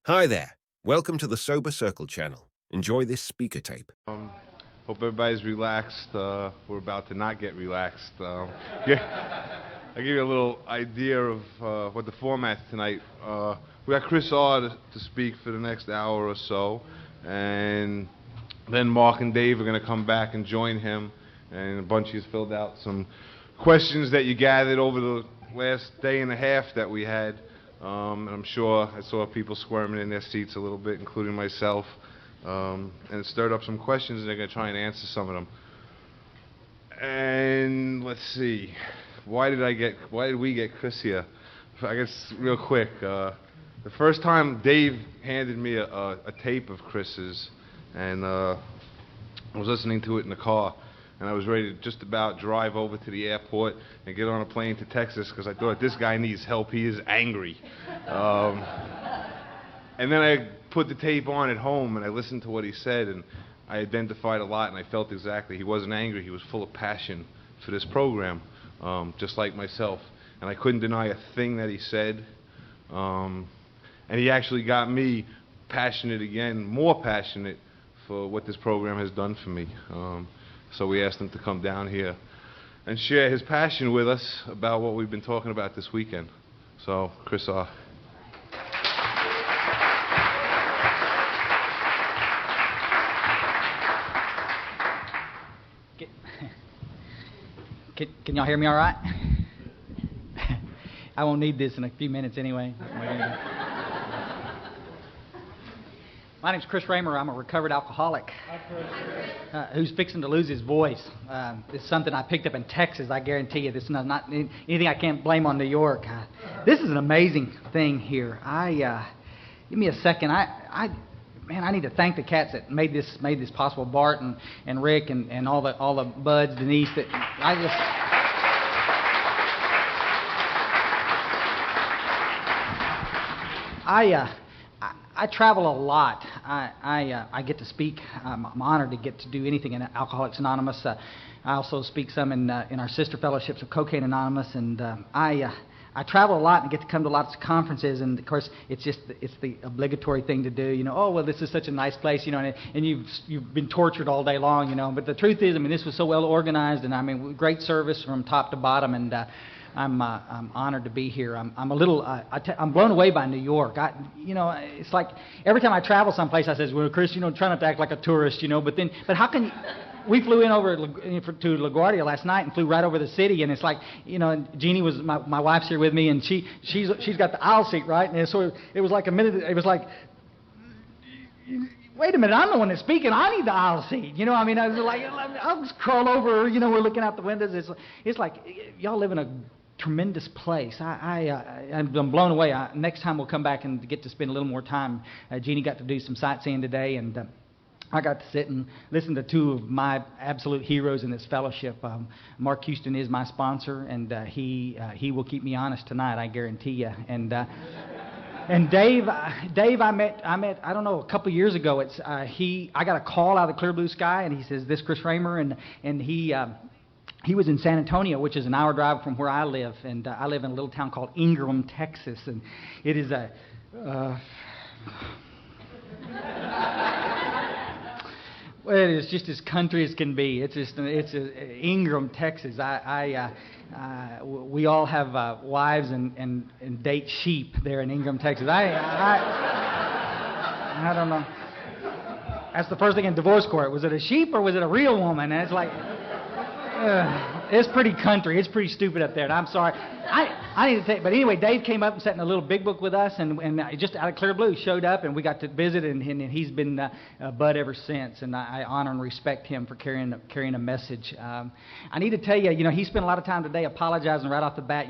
Hi there. Welcome to the SoberCircle channel. Enjoy this speaker tape. Hope everybody's relaxed. We're about to not get relaxed. Yeah, I'll give you a little idea of what the format tonight. We got Chris R. to speak for the next hour or so, and then Mark and Dave are going to come back and join him, and a bunch of you filled out some questions that you gathered over the last day and a half that we had. And I'm sure I saw people squirming in their seats a little bit, including myself. And it stirred up some questions, and they're going to try and answer some of them. And let's see, why did we get Chris here? I guess real quick, the first time Dave handed me a tape of Chris's, and I was listening to it in the car, and I was ready to just about drive over to the airport and get on a plane to Texas because I thought, this guy needs help. He is angry. And then I put the tape on at home and I listened to what he said, and I identified a lot, and I felt exactly. He wasn't angry. He was full of passion for this program, just like myself. And I couldn't deny a thing that he said. And he actually got me passionate again, more passionate for what this program has done for me. So we asked him to come down here and share his passion with us about what we've been talking about this weekend. So, Chris R. Can y'all hear me all right? I won't need this in a few minutes anyway. My name's Chris Raymer. I'm a recovered alcoholic who's fixing to lose his voice. It's something I picked up in Texas. I guarantee you, this is not anything I can't blame on New York. This is an amazing thing here. Give me a second. Man, I need to thank the cats that made this possible. Bart and Rick and all the buds, Denise. That I travel a lot. I get to speak. I'm honored to get to do anything in Alcoholics Anonymous. I also speak some in our sister fellowships of Cocaine Anonymous, and I travel a lot and get to come to lots of conferences, and of course it's the obligatory thing to do. Oh well, this is such a nice place, and you've been tortured all day long, But the truth is, this was so well organized, and great service from top to bottom, and I'm honored to be here. I'm a little I'm blown away by New York. It's like every time I travel someplace, I says, well, Chris, try not to act like a tourist, But how can we flew in over to LaGuardia last night and flew right over the city, and it's like, Jeannie was my wife's here with me, and she's got the aisle seat, right? And so it was like a minute. It was like, wait a minute, I'm the one that's speaking. I need the aisle seat. I was like, I'll just crawl over. We're looking out the windows. It's like y'all live in a tremendous place. I'm blown away. Next time we'll come back and get to spend a little more time. Jeannie got to do some sightseeing today, and I got to sit and listen to two of my absolute heroes in this fellowship. Mark Houston is my sponsor, and he will keep me honest tonight, I guarantee you. And Dave, I met I don't know, a couple of years ago. I got a call out of the clear blue sky, and he says, "This Chris Raymer," and he was in San Antonio, which is an hour drive from where I live, and I live in a little town called Ingram, Texas, and it is a well, it is just as country as can be. It's Ingram, Texas. We all have wives and date sheep there in Ingram, Texas. I don't know. That's the first thing in divorce court. Was it a sheep or was it a real woman? And it's like, it's pretty country. It's pretty stupid up there. And I'm sorry. I need to take. But anyway, Dave came up and sat in a little big book with us, and just out of clear blue showed up, and we got to visit, and he's been a bud ever since. And I honor and respect him for carrying a message. I need to tell you, he spent a lot of time today apologizing right off the bat.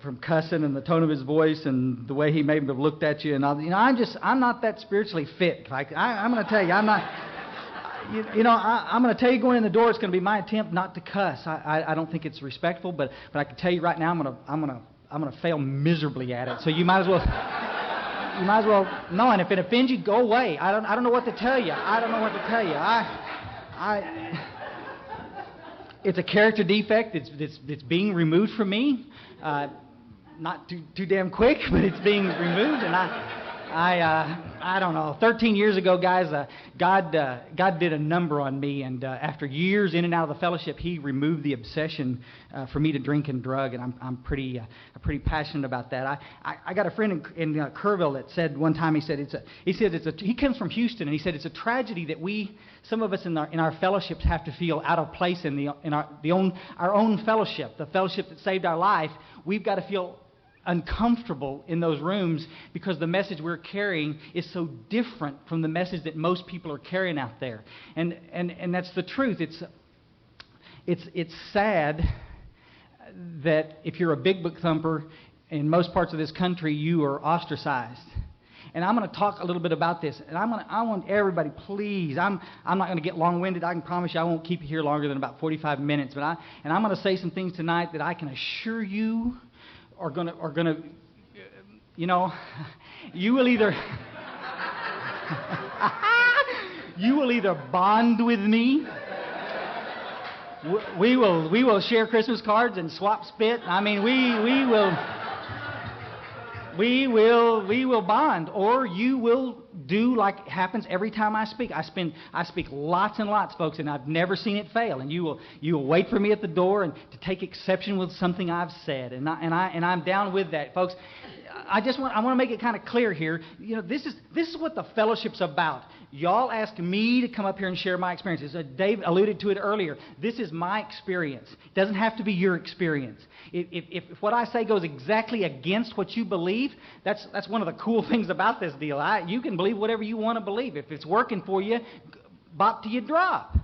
From cussing and the tone of his voice and the way he may have looked at you and all. I'm not that spiritually fit. I'm going to tell you, I'm not. I'm going to tell you going in the door, it's going to be my attempt not to cuss. I don't think it's respectful, but I can tell you right now, I'm going to fail miserably at it. So you might as well no. And if it offends you, go away. I don't know what to tell you. I don't know what to tell you. It's a character defect. It's being removed from me. not too damn quick, but it's being removed, and I don't know. 13 years ago, guys, God did a number on me, and after years in and out of the fellowship, He removed the obsession for me to drink and drug, and I'm pretty passionate about that. I got a friend in Kerrville that said one time, he comes from Houston, and he said it's a tragedy that some of us in our fellowships have to feel out of place in our own fellowship, the fellowship that saved our life. We've got to feel uncomfortable in those rooms because the message we're carrying is so different from the message that most people are carrying out there, and that's the truth. It's sad that if you're a big book thumper in most parts of this country, you are ostracized. And I'm going to talk a little bit about this, and I want everybody, please. I'm not going to get long-winded. I can promise you I won't keep you here longer than about 45 minutes. But I'm going to say some things tonight that I can assure you are gonna, you know, you will either bond with me. We will share Christmas cards and swap spit. I mean, we will bond, or you will do like happens every time I speak. I speak lots and lots, folks, and I've never seen it fail. And you will wait for me at the door and to take exception with something I've said, and I'm down with that, folks. I want to make it kind of clear here. You know, this is what the fellowship's about. Y'all asked me to come up here and share my experiences. Dave alluded to it earlier. This is my experience. It doesn't have to be your experience. If what I say goes exactly against what you believe, that's one of the cool things about this deal. You can believe whatever you want to believe. If it's working for you, bop till you drop.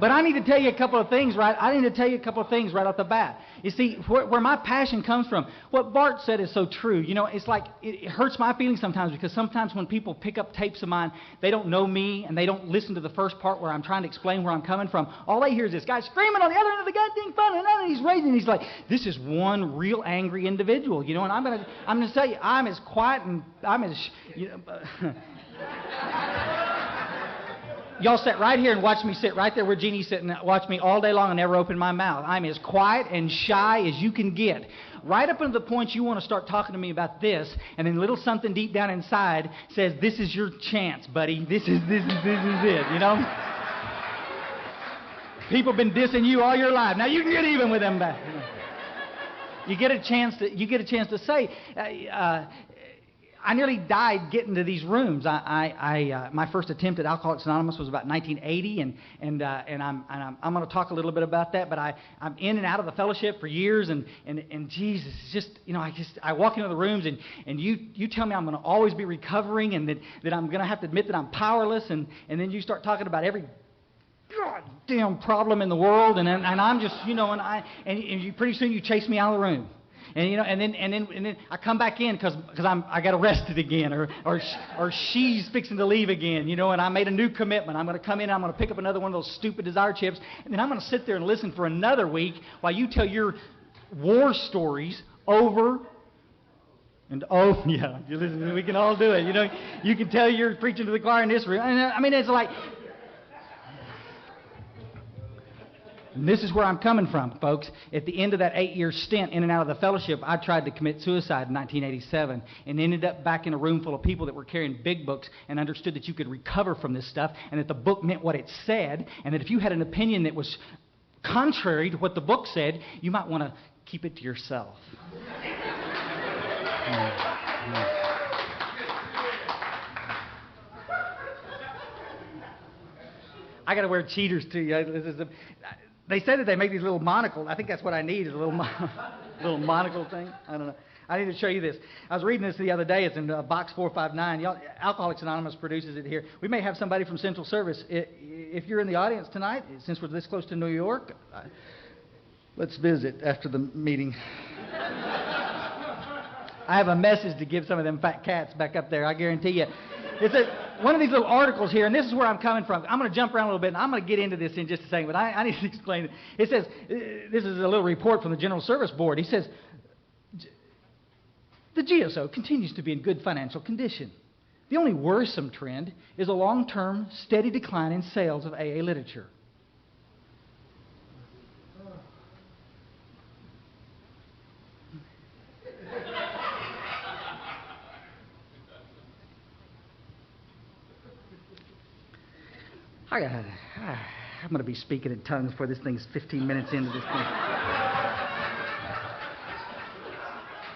But I need to tell you a couple of things, right? Off the bat. You see, where my passion comes from, what Bart said is so true. You know, it's like, it hurts my feelings sometimes, because sometimes when people pick up tapes of mine, they don't know me, and they don't listen to the first part where I'm trying to explain where I'm coming from. All they hear is this guy screaming on the other end of the goddamn phone, and he's raging, and he's like, this is one real angry individual, you know, and I'm gonna tell you, I'm as quiet and I'm as, you know, y'all sit right here and watch me sit right there where Jeannie's sitting, watch me all day long and never open my mouth. I'm as quiet and shy as you can get. Right up until the point you want to start talking to me about this, and then a little something deep down inside says, this is your chance, buddy. This is it, you know? People have been dissing you all your life. Now you can get even with them back. You get a chance to say, I nearly died getting to these rooms. My first attempt at Alcoholics Anonymous was about 1980, and I'm going to talk a little bit about that. But I'm in and out of the fellowship for years, and Jesus, it's just, you know, I walk into the rooms, and you tell me I'm going to always be recovering, and that I'm going to have to admit that I'm powerless, and then you start talking about every goddamn problem in the world, and I'm just, you know, and pretty soon you chase me out of the room. And you know, and then I come back in because I got arrested again, or she's fixing to leave again, you know. And I made a new commitment. I'm going to come in. I'm going to pick up another one of those stupid desire chips, and then I'm going to sit there and listen for another week while you tell your war stories over. And oh yeah, you listen. We can all do it. You know, you can tell you're preaching to the choir in this room. And I mean, it's like. And this is where I'm coming from, folks. At the end of that 8-year stint in and out of the fellowship, I tried to commit suicide in 1987 and ended up back in a room full of people that were carrying big books and understood that you could recover from this stuff, and that the book meant what it said, and that if you had an opinion that was contrary to what the book said, you might want to keep it to yourself. I got to wear cheaters too. They said that they make these little monocles. I think that's what I need, is a little monocle thing. I don't know. I need to show you this. I was reading this the other day. It's in box 459. Y'all, Alcoholics Anonymous produces it here. We may have somebody from Central Service. If you're in the audience tonight, since we're this close to New York, let's visit after the meeting. I have a message to give some of them fat cats back up there, I guarantee you. It's one of these little articles here, and this is where I'm coming from. I'm going to jump around a little bit, and I'm going to get into this in just a second, but I need to explain it. It says, this is a little report from the General Service Board. He says, the GSO continues to be in good financial condition. The only worrisome trend is a long-term, steady decline in sales of AA literature. I'm going to be speaking in tongues before this thing's 15 minutes into this thing.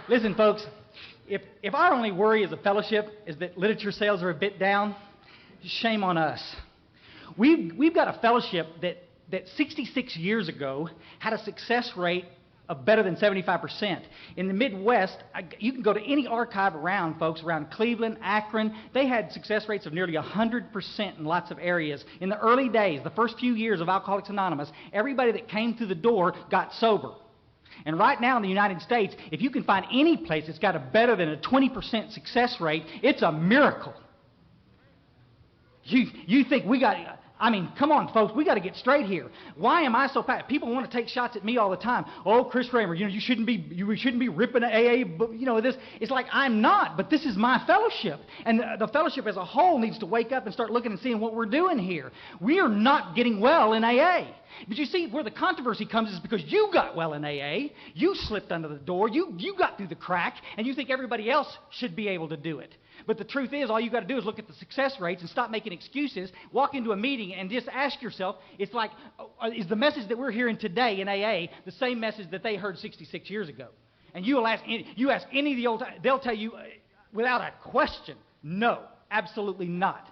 Listen, folks, if our only worry as a fellowship is that literature sales are a bit down, shame on us. We've got a fellowship that 66 years ago had a success rate of better than 75%. In the Midwest, you can go to any archive around, folks, around Cleveland, Akron. They had success rates of nearly 100% in lots of areas. In the early days, the first few years of Alcoholics Anonymous, everybody that came through the door got sober. And right now in the United States, if you can find any place that's got a better than a 20% success rate, it's a miracle. You think we got... I mean, come on, folks, we got to get straight here. Why am I so fat? People want to take shots at me all the time. Oh, Chris Kramer, you shouldn't be ripping AA, this. It's like I'm not, but this is my fellowship. And the fellowship as a whole needs to wake up and start looking and seeing what we're doing here. We are not getting well in AA. But you see, where the controversy comes is because you got well in AA, you slipped under the door, you got through the crack, and you think everybody else should be able to do it. But the truth is, all you got to do is look at the success rates and stop making excuses, walk into a meeting and just ask yourself, it's like, is the message that we're hearing today in AA the same message that they heard 66 years ago? And you ask any of the old, they'll tell you without a question, no, absolutely not.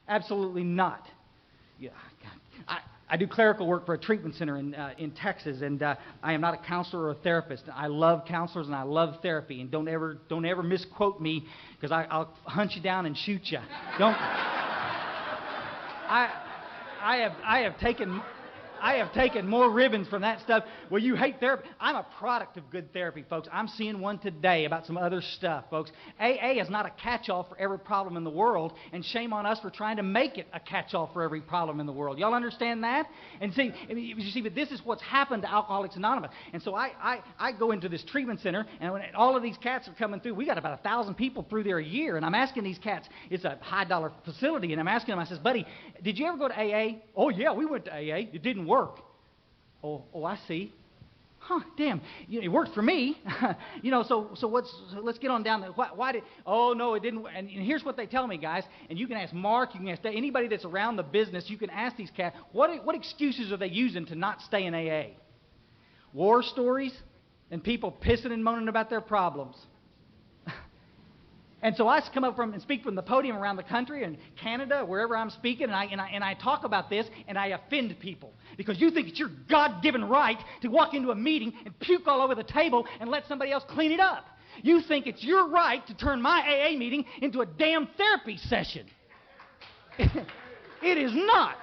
Absolutely not. Yeah, God. I do clerical work for a treatment center in Texas, and I am not a counselor or a therapist. I love counselors and I love therapy, and don't ever misquote me, because I'll hunt you down and shoot you. Don't. I have taken more ribbons from that stuff. Well, you hate therapy. I'm a product of good therapy, folks. I'm seeing one today about some other stuff, folks. AA is not a catch-all for every problem in the world, and shame on us for trying to make it a catch-all for every problem in the world. Y'all understand that? And see, but this is what's happened to Alcoholics Anonymous. And so I go into this treatment center, and when all of these cats are coming through, we got about 1,000 people through there a year, and I'm asking these cats, it's a high-dollar facility, and I'm asking them, I says, buddy, did you ever go to AA? Oh, yeah, we went to AA. It didn't work. Oh, I see. Huh, damn. It worked for me. So let's get on down there. Why did... Oh, no, it didn't. And here's what they tell me, guys. And you can ask Mark, you can ask anybody that's around the business, you can ask these cats, what excuses are they using to not stay in AA? War stories and people pissing and moaning about their problems. And so I come up and speak from the podium around the country and Canada, wherever I'm speaking, and I talk about this, and I offend people. Because you think it's your God-given right to walk into a meeting and puke all over the table and let somebody else clean it up. You think it's your right to turn my AA meeting into a damn therapy session. It is not.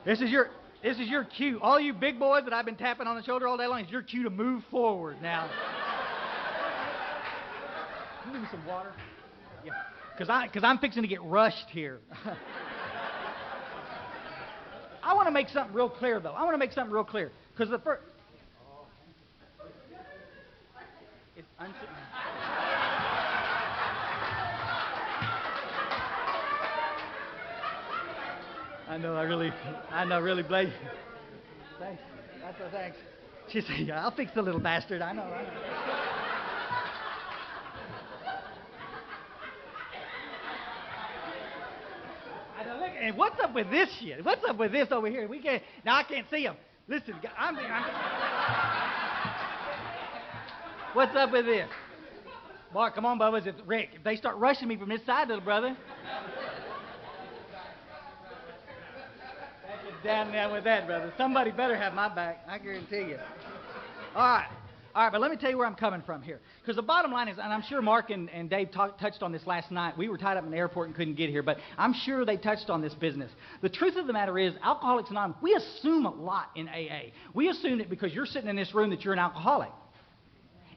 This is your cue. All you big boys that I've been tapping on the shoulder all day long, it's your cue to move forward now. Can you give me some water? Yeah. Because I'm fixing to get rushed here. I want to make something real clear, though. Because the first... It's I know, really, Blake. Thanks. Thanks. She said, yeah, I'll fix the little bastard. I know. Look, and what's up with this shit? What's up with this over here? I can't see him. Listen, what's up with this? Boy, come on, Bubba. It's Rick. If they start rushing me from this side, little brother. Down there with that, brother. Somebody better have my back. I guarantee you. All right, but let me tell you where I'm coming from here. Because the bottom line is, and I'm sure Mark and Dave touched on this last night. We were tied up in the airport and couldn't get here, but I'm sure they touched on this business. The truth of the matter is, Alcoholics Anonymous, we assume a lot in AA. We assume that because you're sitting in this room that you're an alcoholic.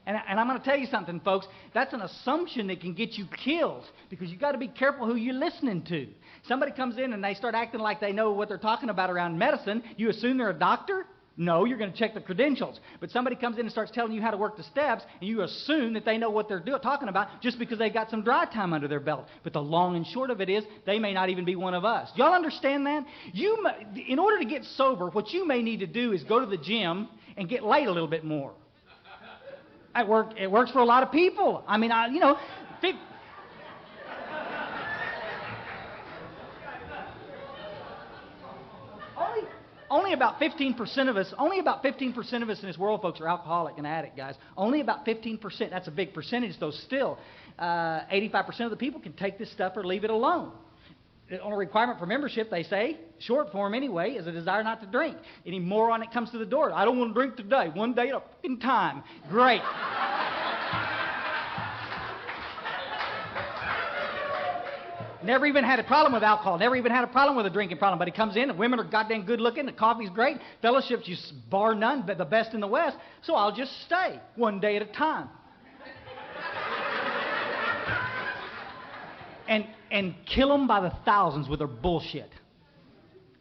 And I'm going to tell you something, folks. That's an assumption that can get you killed, because you've got to be careful who you're listening to. Somebody comes in and they start acting like they know what they're talking about around medicine. You assume they're a doctor? No, you're going to check the credentials. But somebody comes in and starts telling you how to work the steps, and you assume that they know what they're talking about just because they got some dry time under their belt. But the long and short of it is, they may not even be one of us. Y'all understand that? In order to get sober, what you may need to do is go to the gym and get laid a little bit more. It works for a lot of people. I mean, only about 15% of us, in this world, folks, are alcoholic and addict, guys. Only about 15%. That's a big percentage, though. Still, 85% of the people can take this stuff or leave it alone. The only requirement for membership, they say, short form anyway, is a desire not to drink. Any moron that comes to the door, I don't want to drink today. One day at a fucking time. Great. Never even had a problem with alcohol. Never even had a problem with a drinking problem. But he comes in, and women are goddamn good looking, the coffee's great, fellowship's just bar none, but the best in the West. So I'll just stay one day at a time. And kill them by the thousands with their bullshit.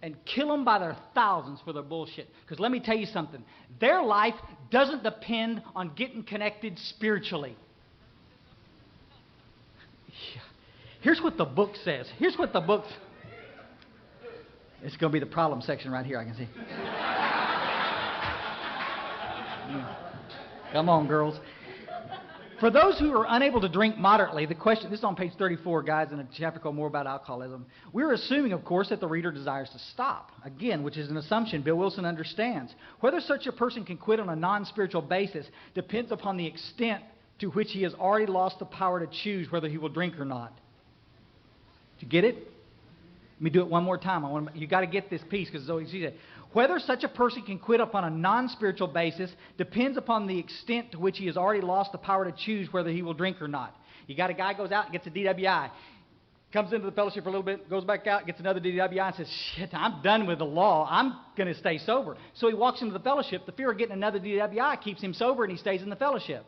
And kill them by their thousands for their bullshit. Because let me tell you something. Their life doesn't depend on getting connected spiritually. Here's what the book says. It's going to be the problem section right here, I can see. Come on, girls. For those who are unable to drink moderately, the question, this is on page 34, guys, in a chapter called More About Alcoholism. We're assuming, of course, that the reader desires to stop. Again, which is an assumption Bill Wilson understands. Whether such a person can quit on a non-spiritual basis depends upon the extent to which he has already lost the power to choose whether he will drink or not. Did you get it? Let me do it one more time. You got to get this piece because it's always easy. Whether such a person can quit upon a non-spiritual basis depends upon the extent to which he has already lost the power to choose whether he will drink or not. You got a guy goes out and gets a DWI, comes into the fellowship for a little bit, goes back out, gets another DWI and says, shit, I'm done with the law. I'm going to stay sober. So he walks into the fellowship. The fear of getting another DWI keeps him sober and he stays in the fellowship.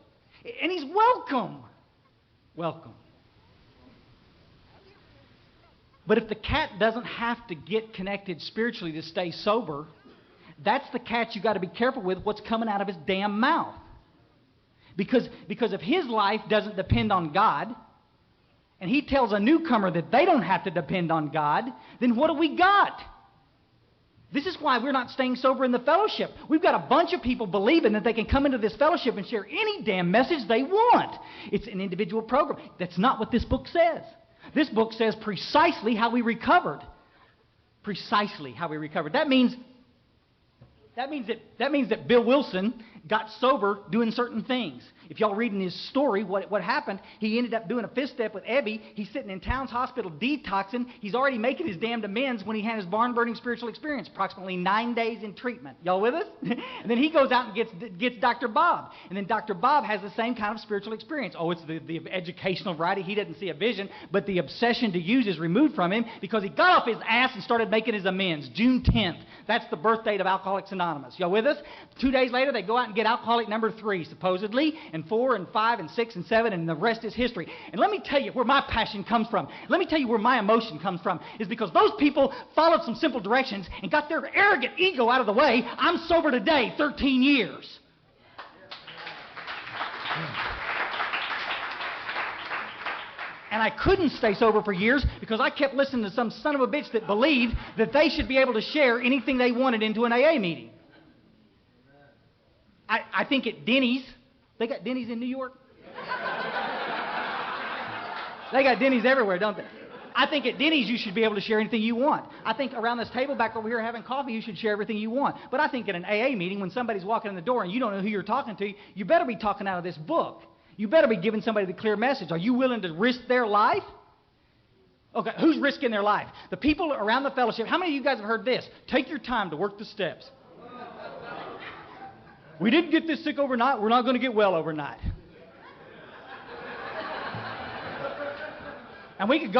And he's welcome. Welcome. But if the cat doesn't have to get connected spiritually to stay sober, that's the cat you got to be careful with what's coming out of his damn mouth. Because if his life doesn't depend on God, and he tells a newcomer that they don't have to depend on God, then what do we got? This is why we're not staying sober in the fellowship. We've got a bunch of people believing that they can come into this fellowship and share any damn message they want. It's an individual program. That's not what this book says. This book says precisely how we recovered. Precisely how we recovered. That means that Bill Wilson got sober doing certain things. If y'all reading his story, what happened, he ended up doing a fifth step with Evie. He's sitting in Towns Hospital detoxing. He's already making his damned amends when he had his barn-burning spiritual experience, approximately 9 days in treatment. Y'all with us? And then he goes out and gets Dr. Bob. And then Dr. Bob has the same kind of spiritual experience. Oh, it's the educational variety. He doesn't see a vision, but the obsession to use is removed from him because he got off his ass and started making his amends. June 10th. That's the birth date of Alcoholics Anonymous. Y'all with us? 2 days later, they go out and get alcoholic number 3, supposedly, and 4 and 5 and 6 and 7, and the rest is history. And let me tell you where my passion comes from. Let me tell you where my emotion comes from. Is because those people followed some simple directions and got their arrogant ego out of the way. I'm sober today, 13 years. And I couldn't stay sober for years because I kept listening to some son of a bitch that believed that they should be able to share anything they wanted into an AA meeting. I think at Denny's, they got Denny's in New York? They got Denny's everywhere, don't they? I think at Denny's you should be able to share anything you want. I think around this table back over here having coffee, you should share everything you want. But I think at an AA meeting, when somebody's walking in the door and you don't know who you're talking to, you better be talking out of this book. You better be giving somebody the clear message. Are you willing to risk their life? Okay, who's risking their life? The people around the fellowship. How many of you guys have heard this? Take your time to work the steps. We didn't get this sick overnight. We're not going to get well overnight. And we could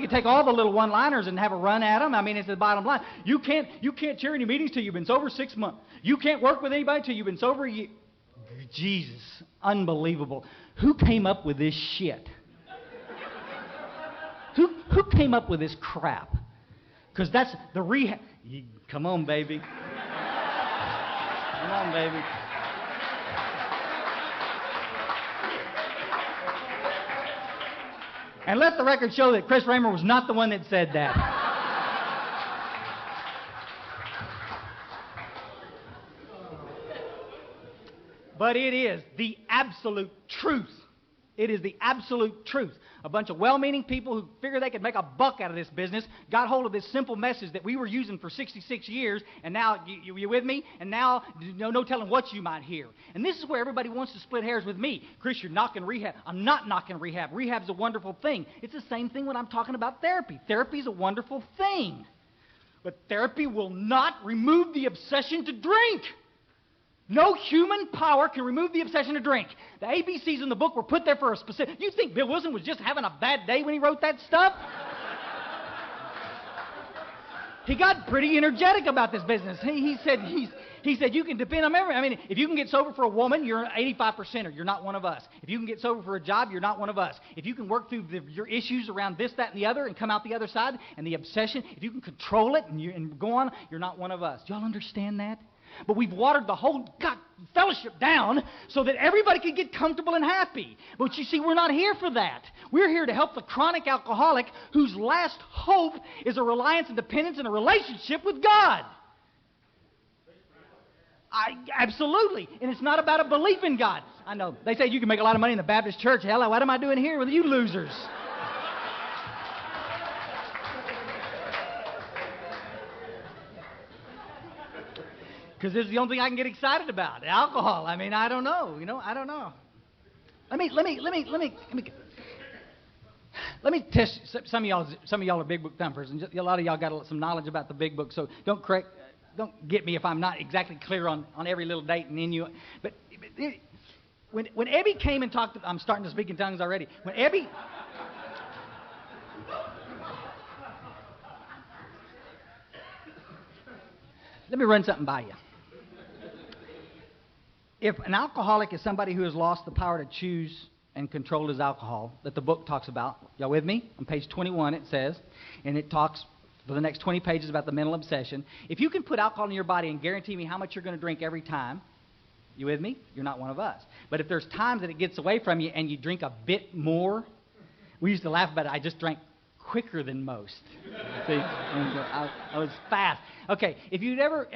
take all the little one-liners and have a run at them. I mean, it's the bottom line. You can't chair any meetings till you've been sober 6 months. You can't work with anybody till you've been sober a year. Jesus, unbelievable. Who came up with this shit? Who came up with this crap? Because that's the rehab. Come on, baby. Come on, baby. And let the record show that Chris Raymer was not the one that said that. but it is the absolute truth. It is the absolute truth. A bunch of well-meaning people who figured they could make a buck out of this business got hold of this simple message that we were using for 66 years, and now, you with me? And now, no telling what you might hear. And this is where everybody wants to split hairs with me. Chris, you're knocking rehab. I'm not knocking rehab. Rehab's a wonderful thing. It's the same thing when I'm talking about therapy. Therapy's a wonderful thing. But therapy will not remove the obsession to drink. No human power can remove the obsession to drink. The ABCs in the book were put there for a specific... You think Bill Wilson was just having a bad day when he wrote that stuff? He got pretty energetic about this business. He said you can depend on everything. I mean, if you can get sober for a woman, you're an 85%er. You're not one of us. If you can get sober for a job, you're not one of us. If you can work through your issues around this, that, and the other and come out the other side, and the obsession, if you can control it and go on, you're not one of us. Do y'all understand that? But we've watered the whole fellowship down so that everybody can get comfortable and happy. But you see, we're not here for that. We're here to help the chronic alcoholic whose last hope is a reliance and dependence in a relationship with God. Absolutely. And it's not about a belief in God. I know. They say you can make a lot of money in the Baptist church. Hell, what am I doing here with you losers? Because this is the only thing I can get excited about. Alcohol. I mean, I don't know. I don't know. Let me test some of y'all. Some of y'all are big book thumpers, and a lot of y'all got some knowledge about the big book. So don't get me if I'm not exactly clear on every little date and in you. But when Ebby came and talked, I'm starting to speak in tongues already. When Ebby. Let me run something by you. If an alcoholic is somebody who has lost the power to choose and control his alcohol that the book talks about, y'all with me? On page 21 it says, and it talks for the next 20 pages about the mental obsession. If you can put alcohol in your body and guarantee me how much you're going to drink every time, you with me? You're not one of us. But if there's times that it gets away from you and you drink a bit more, we used to laugh about it. I just drank quicker than most. See? I was fast. Okay, if you'd ever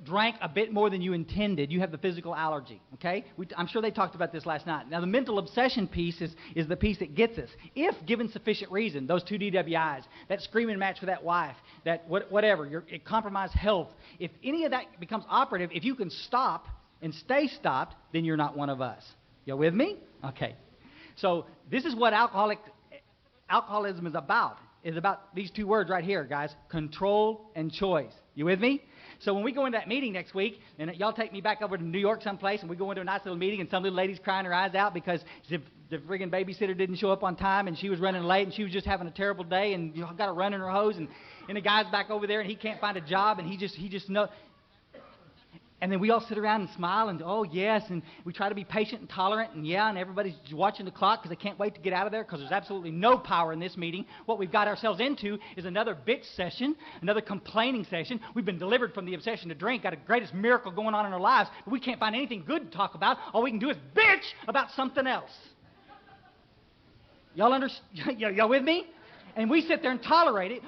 drank a bit more than you intended, you have the physical allergy, okay? I'm sure they talked about this last night. Now, the mental obsession piece is the piece that gets us. If given sufficient reason, those 2 DWIs, that screaming match with that wife, that whatever, it compromised health, if any of that becomes operative, if you can stop and stay stopped, then you're not one of us. You with me? Okay. So this is what alcoholism is about. It's about these 2 words right here, guys. Control and choice. You with me? So when we go into that meeting next week, and y'all take me back over to New York someplace, and we go into a nice little meeting, and some little lady's crying her eyes out because the friggin' babysitter didn't show up on time, and she was running late, and she was just having a terrible day, and got a run in her hose, and the guy's back over there, and he can't find a job, and he just knows. And then we all sit around and smile and, oh, yes, and we try to be patient and tolerant, and yeah, and everybody's watching the clock because they can't wait to get out of there because there's absolutely no power in this meeting. What we've got ourselves into is another bitch session, another complaining session. We've been delivered from the obsession to drink, got the greatest miracle going on in our lives, but we can't find anything good to talk about. All we can do is bitch about something else. Y'all understand? Y'all with me? And we sit there and tolerate it.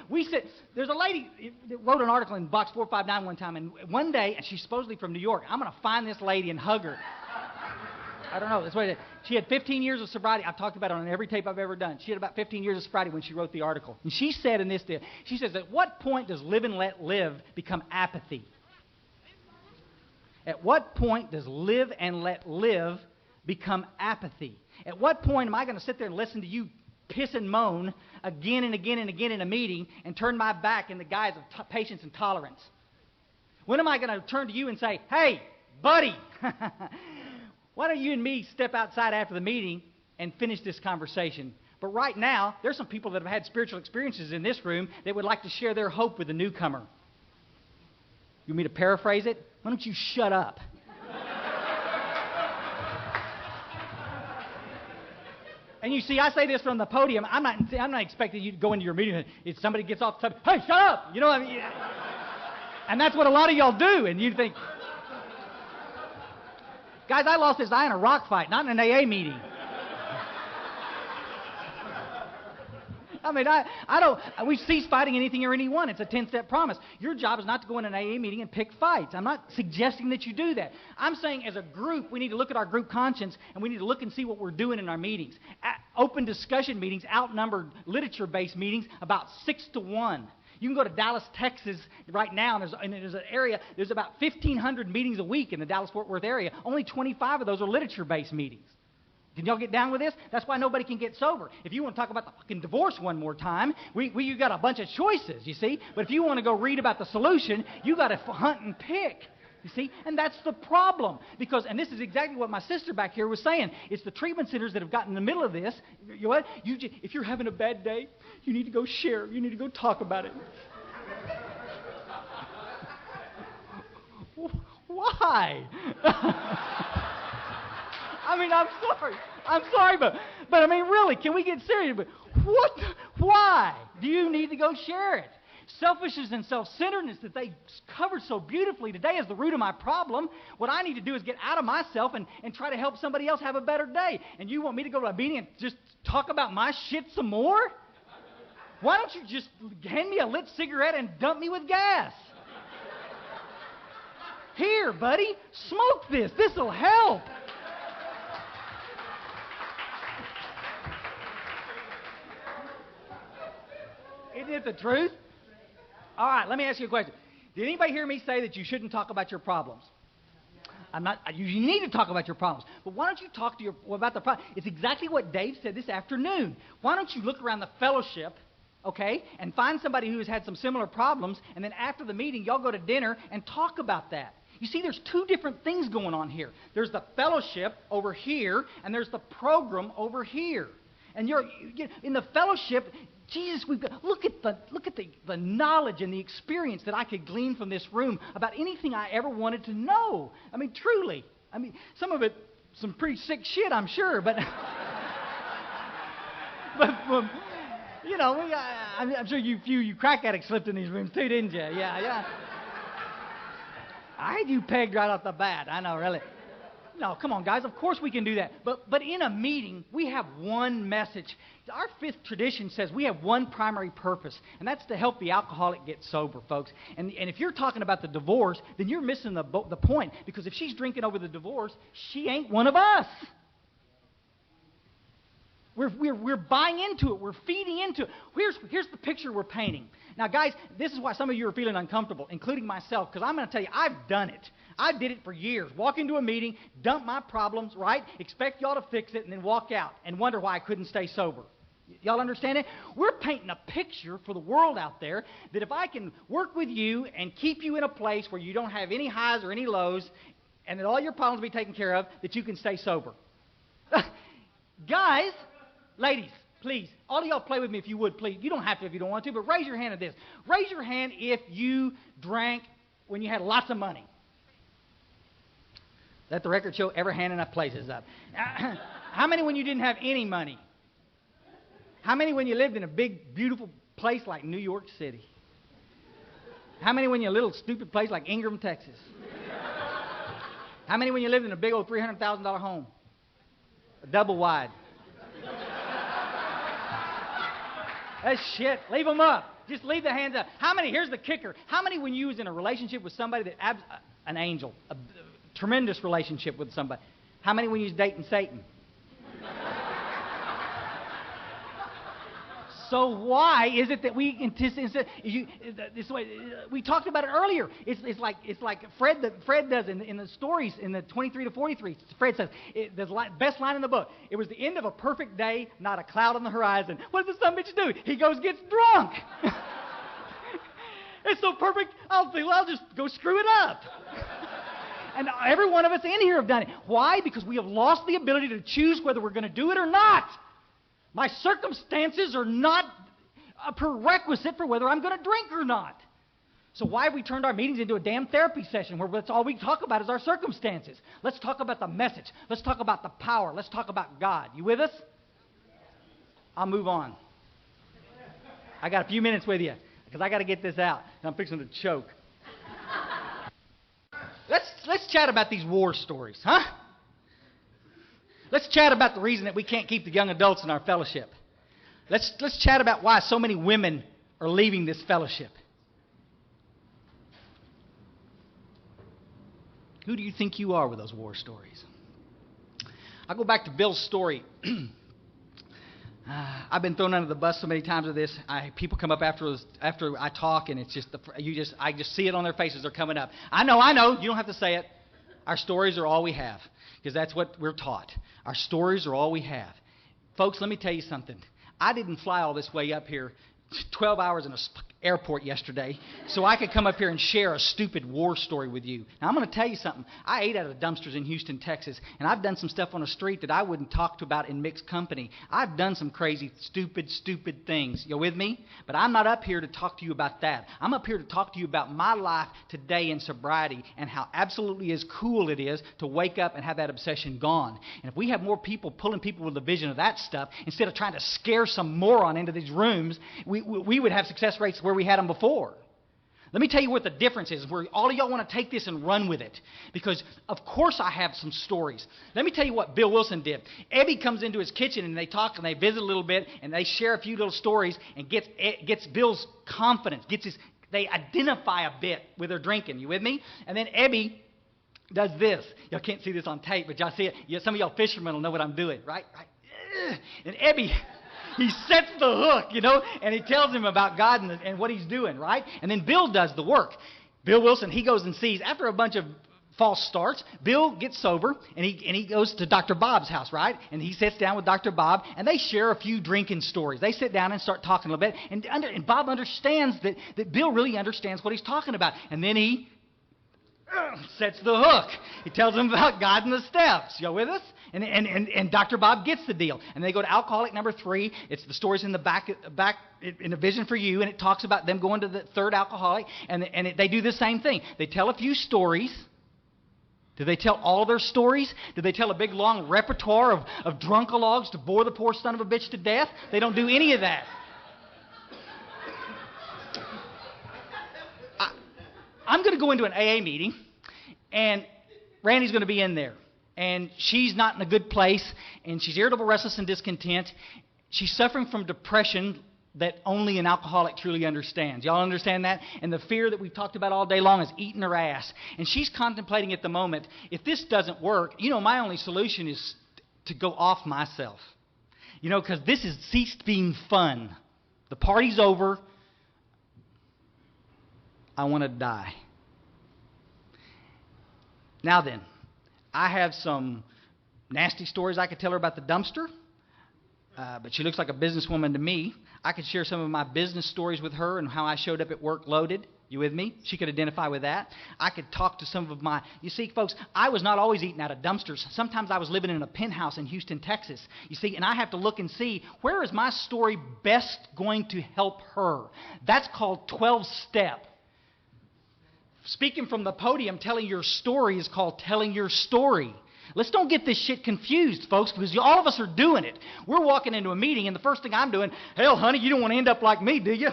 There's a lady that wrote an article in Box 459 one time, and one day, and she's supposedly from New York. I'm going to find this lady and hug her. I don't know. That's what it is. She had 15 years of sobriety. I've talked about it on every tape I've ever done. She had about 15 years of sobriety when she wrote the article. And she said in this deal, she says, at what point does live and let live become apathy? At what point does live and let live become apathy? At what point am I going to sit there and listen to you piss and moan again and again and again in a meeting and turn my back in the guise of patience and tolerance? When am I going to turn to you and say, hey, buddy, why don't you and me step outside after the meeting and finish this conversation? But right now, there's some people that have had spiritual experiences in this room that would like to share their hope with the newcomer. You want me to paraphrase it? Why don't you shut up? And you see, I say this from the podium. I'm not expecting you to go into your meeting and if somebody gets off the top, hey, shut up! You know what I mean? And that's what a lot of y'all do. And you think, guys, I lost this eye in a rock fight, not in an AA meeting. I mean, I don't, we cease fighting anything or anyone. It's a 10-step promise. Your job is not to go in an AA meeting and pick fights. I'm not suggesting that you do that. I'm saying as a group, we need to look at our group conscience, and we need to look and see what we're doing in our meetings. Open discussion meetings outnumber literature-based meetings about 6 to 1. You can go to Dallas, Texas right now, and there's an area, there's about 1,500 meetings a week in the Dallas-Fort Worth area. Only 25 of those are literature-based meetings. Can y'all get down with this? That's why nobody can get sober. If you want to talk about the fucking divorce one more time, you got a bunch of choices, you see? But if you want to go read about the solution, you got to hunt and pick. You see? And that's the problem. Because, and this is exactly what my sister back here was saying, it's the treatment centers that have gotten in the middle of this. You know what? If you're having a bad day, you need to go share. You need to go talk about it. Why? I mean, I'm sorry, but I mean, really, can we get serious? But why do you need to go share it? Selfishness and self-centeredness that they covered so beautifully today is the root of my problem. What I need to do is get out of myself and try to help somebody else have a better day. And you want me to go to a meeting and just talk about my shit some more? Why don't you just hand me a lit cigarette and dump me with gas? Here, buddy, smoke this. This'll help. Isn't it the truth? All right, let me ask you a question. Did anybody hear me say that you shouldn't talk about your problems? You need to talk about your problems. But why don't you talk to about the problem? It's exactly what Dave said this afternoon. Why don't you look around the fellowship, okay, and find somebody who has had some similar problems, and then after the meeting, y'all go to dinner and talk about that. You see, there's two different things going on here. There's the fellowship over here, and there's the program over here. And you're in the fellowship. Jesus, look at the knowledge and the experience that I could glean from this room about anything I ever wanted to know. I mean, truly. I mean, some of it, some pretty sick shit, I'm sure, but you know, I'm sure you crack addicts slipped in these rooms too, didn't you? Yeah. I had you pegged right off the bat. I know, really. No, come on, guys. Of course we can do that. But in a meeting, we have one message. Our fifth tradition says we have one primary purpose, and that's to help the alcoholic get sober, folks. And if you're talking about the divorce, then you're missing the point, because if she's drinking over the divorce, she ain't one of us. We're buying into it. We're feeding into it. Here's the picture we're painting. Now, guys, this is why some of you are feeling uncomfortable, including myself, because I'm going to tell you, I've done it. I did it for years. Walk into a meeting, dump my problems, right? Expect y'all to fix it, and then walk out and wonder why I couldn't stay sober. Y'all understand it? We're painting a picture for the world out there that if I can work with you and keep you in a place where you don't have any highs or any lows, and that all your problems will be taken care of, that you can stay sober. Guys, ladies, please, all of y'all play with me if you would, please. You don't have to if you don't want to, but raise your hand at this. Raise your hand if you drank when you had lots of money. Let the record show every hand in that place is up. How many when you didn't have any money? How many when you lived in a big, beautiful place like New York City? How many when you a little stupid place like Ingram, Texas? How many when you lived in a big old $300,000 home? A double wide. That's shit. Leave them up. Just leave the hands up. How many, here's the kicker, how many when you was in a relationship with somebody that, an angel, a tremendous relationship with somebody, how many when you was dating Satan? So why is it that we this way? We talked about it earlier. It's like Fred does in the stories in the 23 to 43. Fred says the best line in the book. It was the end of a perfect day, not a cloud on the horizon. What does the son bitch do? He gets drunk. It's so perfect. I'll just go screw it up. And every one of us in here have done it. Why? Because we have lost the ability to choose whether we're going to do it or not. My circumstances are not a prerequisite for whether I'm going to drink or not. So why have we turned our meetings into a damn therapy session where that's all we talk about is our circumstances? Let's talk about the message. Let's talk about the power. Let's talk about God. You with us? I'll move on. I got a few minutes with you because I got to get this out. I'm fixing to choke. Let's chat about these war stories, huh? Let's chat about the reason that we can't keep the young adults in our fellowship. Let's chat about why so many women are leaving this fellowship. Who do you think you are with those war stories? I'll go back to Bill's story. I've been thrown under the bus so many times with this. People come up after I talk, and it's just I just see it on their faces. They're coming up. I know. You don't have to say it. Our stories are all we have, because that's what we're taught. Our stories are all we have. Folks, let me tell you something. I didn't fly all this way up here, 12 hours in an airport yesterday, so I could come up here and share a stupid war story with you. Now, I'm going to tell you something. I ate out of dumpsters in Houston, Texas, and I've done some stuff on the street that I wouldn't talk to about in mixed company. I've done some crazy, stupid things. You with me? But I'm not up here to talk to you about that. I'm up here to talk to you about my life today in sobriety and how absolutely as cool it is to wake up and have that obsession gone. And if we have more people pulling people with the vision of that stuff, instead of trying to scare some moron into these rooms, we would have success rates where we had them before. Let me tell you what the difference is, where all of y'all want to take this and run with it. Because, of course, I have some stories. Let me tell you what Bill Wilson did. Ebby comes into his kitchen, and they talk, and they visit a little bit, and they share a few little stories, and gets Bill's confidence. They identify a bit with their drinking. You with me? And then Ebby does this. Y'all can't see this on tape, but y'all see it. Some of y'all fishermen will know what I'm doing, right? And Ebby... he sets the hook, and he tells him about God and what he's doing, right? And then Bill does the work. Bill Wilson, he goes and sees, after a bunch of false starts, Bill gets sober, and he goes to Dr. Bob's house, right? And he sits down with Dr. Bob, and they share a few drinking stories. They sit down and start talking a little bit, and Bob understands that Bill really understands what he's talking about. And then he sets the hook. He tells him about God and the steps. Y'all with us? And Dr. Bob gets the deal. And they go to alcoholic number 3. It's the stories in the back in a vision for you, and it talks about them going to the third alcoholic. They do the same thing. They tell a few stories. Do they tell all their stories? Do they tell a big long repertoire of drunkalogs to bore the poor son of a bitch to death? They don't do any of that. I'm going to go into an AA meeting, and Randy's going to be in there. And she's not in a good place, and she's irritable, restless, and discontent. She's suffering from depression that only an alcoholic truly understands. Y'all understand that? And the fear that we've talked about all day long is eating her ass. And she's contemplating at the moment, if this doesn't work, my only solution is to go off myself. Because this has ceased being fun. The party's over. I want to die. Now then, I have some nasty stories I could tell her about the dumpster, but she looks like a businesswoman to me. I could share some of my business stories with her and how I showed up at work loaded. You with me? She could identify with that. I could talk to some of my... You see, folks, I was not always eating out of dumpsters. Sometimes I was living in a penthouse in Houston, Texas. You see, and I have to look and see, where is my story best going to help her? That's called 12-step. Speaking from the podium, telling your story is called telling your story. Let's don't get this shit confused, folks, because all of us are doing it. We're walking into a meeting, and the first thing I'm doing, hell, honey, you don't want to end up like me, do you?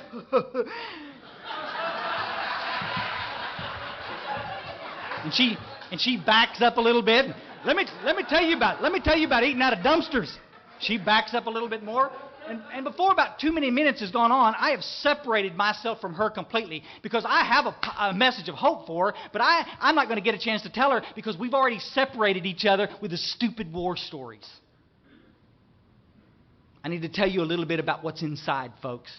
and she backs up a little bit. Let me tell you about eating out of dumpsters. She backs up a little bit more. And before about 2 minutes has gone on, I have separated myself from her completely because I have a message of hope for her, but I'm not going to get a chance to tell her because we've already separated each other with the stupid war stories. I need to tell you a little bit about what's inside, folks.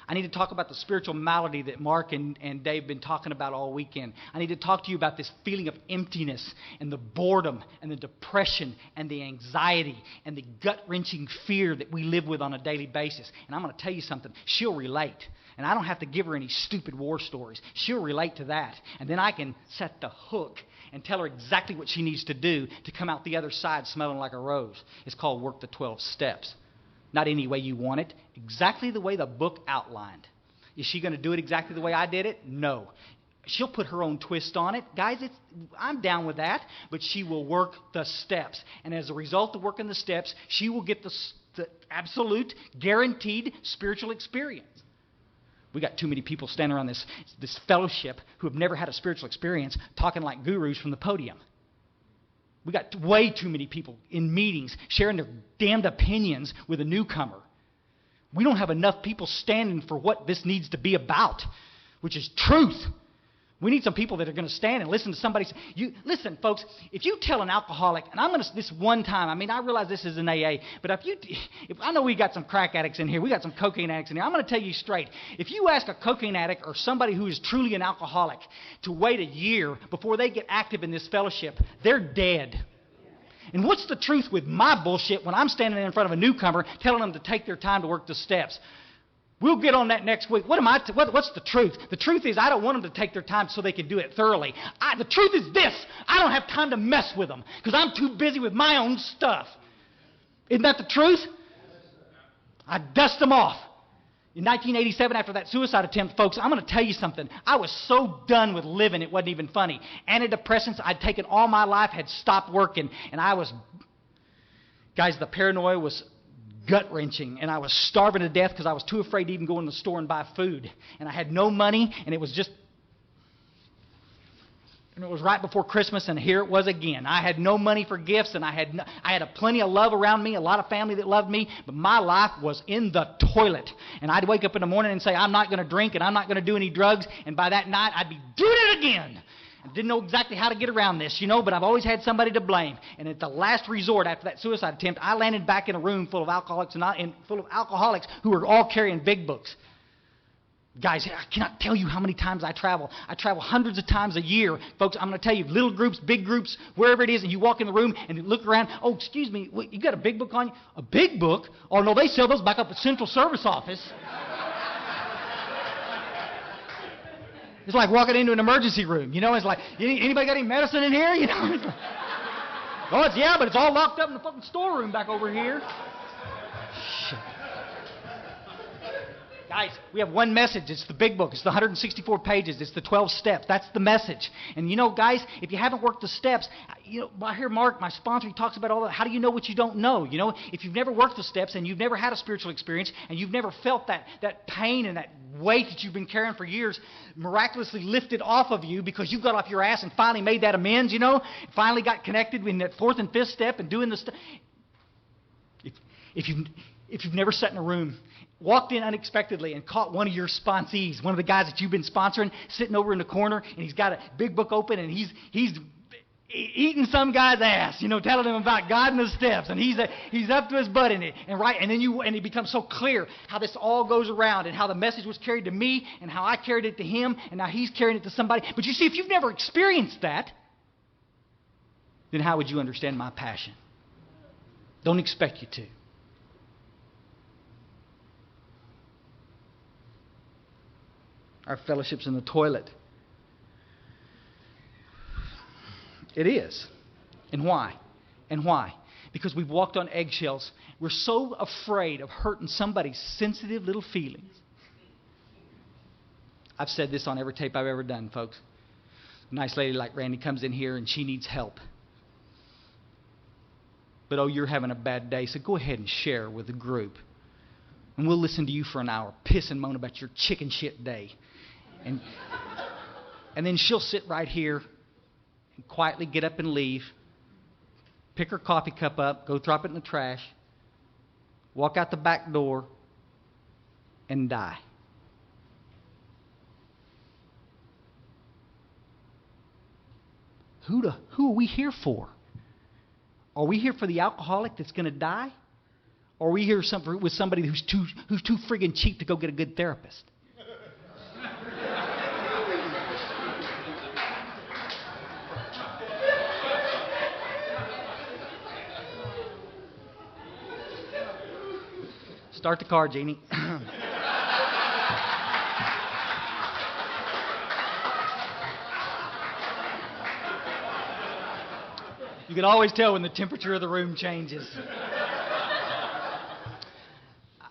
I need to talk about the spiritual malady that Mark and Dave have been talking about all weekend. I need to talk to you about this feeling of emptiness and the boredom and the depression and the anxiety and the gut-wrenching fear that we live with on a daily basis. And I'm going to tell you something. She'll relate. And I don't have to give her any stupid war stories. She'll relate to that. And then I can set the hook and tell her exactly what she needs to do to come out the other side smelling like a rose. It's called Work the 12 Steps. Not any way you want it, exactly the way the book outlined. Is she going to do it exactly the way I did it? No. She'll put her own twist on it. Guys, I'm down with that, but she will work the steps. And as a result of working the steps, she will get the absolute, guaranteed spiritual experience. We got too many people standing around this fellowship who have never had a spiritual experience talking like gurus from the podium. We got way too many people in meetings sharing their damned opinions with a newcomer. We don't have enough people standing for what this needs to be about, which is truth. We need some people that are going to stand and listen to somebody. Listen, folks, if you tell an alcoholic, and I'm going to, this one time, I mean, I realize this is an AA, but if I know we got some crack addicts in here, we got some cocaine addicts in here, I'm going to tell you straight. If you ask a cocaine addict or somebody who is truly an alcoholic to wait a year before they get active in this fellowship, they're dead. And what's the truth with my bullshit when I'm standing in front of a newcomer telling them to take their time to work the steps? We'll get on that next week. What's the truth? The truth is I don't want them to take their time so they can do it thoroughly. The truth is this. I don't have time to mess with them because I'm too busy with my own stuff. Isn't that the truth? I dust them off. In 1987, after that suicide attempt, folks, I'm going to tell you something. I was so done with living, it wasn't even funny. Antidepressants I'd taken all my life had stopped working, and I was... Guys, the paranoia was gut-wrenching, and I was starving to death because I was too afraid to even go in the store and buy food. And I had no money, and it was just... And it was right before Christmas, and here it was again. I had no money for gifts, and I had plenty of love around me, a lot of family that loved me, but my life was in the toilet. And I'd wake up in the morning and say, I'm not going to drink, and I'm not going to do any drugs, and by that night, I'd be doing it again. I didn't know exactly how to get around this, but I've always had somebody to blame. And at the last resort, after that suicide attempt, I landed back in a room full of alcoholics who were all carrying big books. Guys, I cannot tell you how many times I travel. I travel hundreds of times a year. Folks, I'm going to tell you, little groups, big groups, wherever it is, and you walk in the room and you look around. Oh, excuse me, you got a big book on you? A big book? Oh, no, they sell those back up at Central Service Office. It's like walking into an emergency room. It's like, anybody got any medicine in here? It's like, oh, but it's all locked up in the fucking storeroom back over here. Shit. Guys, we have one message. It's the big book. It's the 164 pages. It's the 12 steps. That's the message. And guys, if you haven't worked the steps, I hear Mark, my sponsor, he talks about all that. How do you know what you don't know? If you've never worked the steps and you've never had a spiritual experience and you've never felt that pain and that weight that you've been carrying for years miraculously lifted off of you because you got off your ass and finally made that amends, finally got connected in that fourth and fifth step and doing the stuff. If you've never sat in a room, walked in unexpectedly and caught one of your sponsees, one of the guys that you've been sponsoring, sitting over in the corner, and he's got a big book open, and he's eating some guy's ass, telling him about God and the steps, and he's up to his butt in it, and it becomes so clear how this all goes around, and how the message was carried to me, and how I carried it to him, and now he's carrying it to somebody. But you see, if you've never experienced that, then how would you understand my passion? Don't expect you to. Our fellowship's in the toilet. It is. And why? Because we've walked on eggshells. We're so afraid of hurting somebody's sensitive little feelings. I've said this on every tape I've ever done, folks. A nice lady like Randy comes in here and she needs help. But you're having a bad day, so go ahead and share with the group. And we'll listen to you for an hour, piss and moan about your chicken shit day. And then she'll sit right here and quietly get up and leave, pick her coffee cup up, go drop it in the trash, walk out the back door, and die. Who are we here for? Are we here for the alcoholic that's going to die? Or are we here with somebody who's too friggin' cheap to go get a good therapist? Start the car, Jeannie. You can always tell when the temperature of the room changes.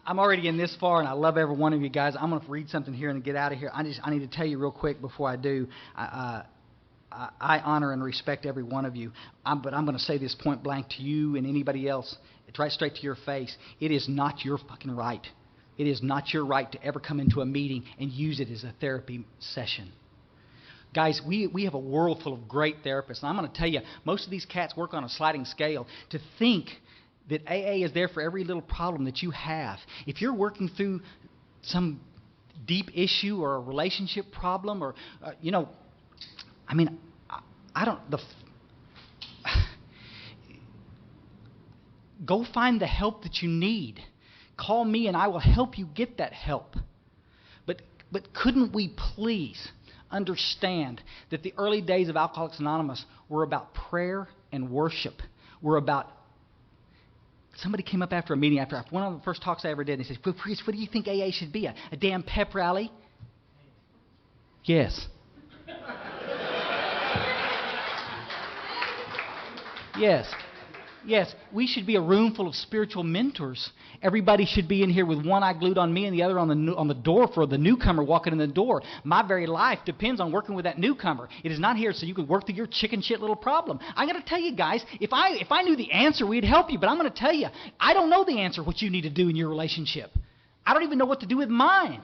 I'm already in this far, and I love every one of you guys. I'm going to read something here and get out of here. I need to tell you real quick before I do. I honor and respect every one of you. But I'm going to say this point blank to you and anybody else. It's right straight to your face. It is not your fucking right. It is not your right to ever come into a meeting and use it as a therapy session. Guys, we have a world full of great therapists. And I'm going to tell you, most of these cats work on a sliding scale. To think that AA is there for every little problem that you have. If you're working through some deep issue or a relationship problem or, go find the help that you need. Call me and I will help you get that help. But couldn't we please understand that the early days of Alcoholics Anonymous were about prayer and worship? Were about... Somebody came up after a meeting, after one of the first talks I ever did, and they said, "Priest, what do you think AA should be? A damn pep rally?" Yes. Yes, we should be a room full of spiritual mentors. Everybody should be in here with one eye glued on me and the other on the door for the newcomer walking in the door. My very life depends on working with that newcomer. It is not here so you can work through your chicken shit little problem. I'm going to tell you guys, if I knew the answer, we'd help you. But I'm going to tell you, I don't know the answer what you need to do in your relationship. I don't even know what to do with mine.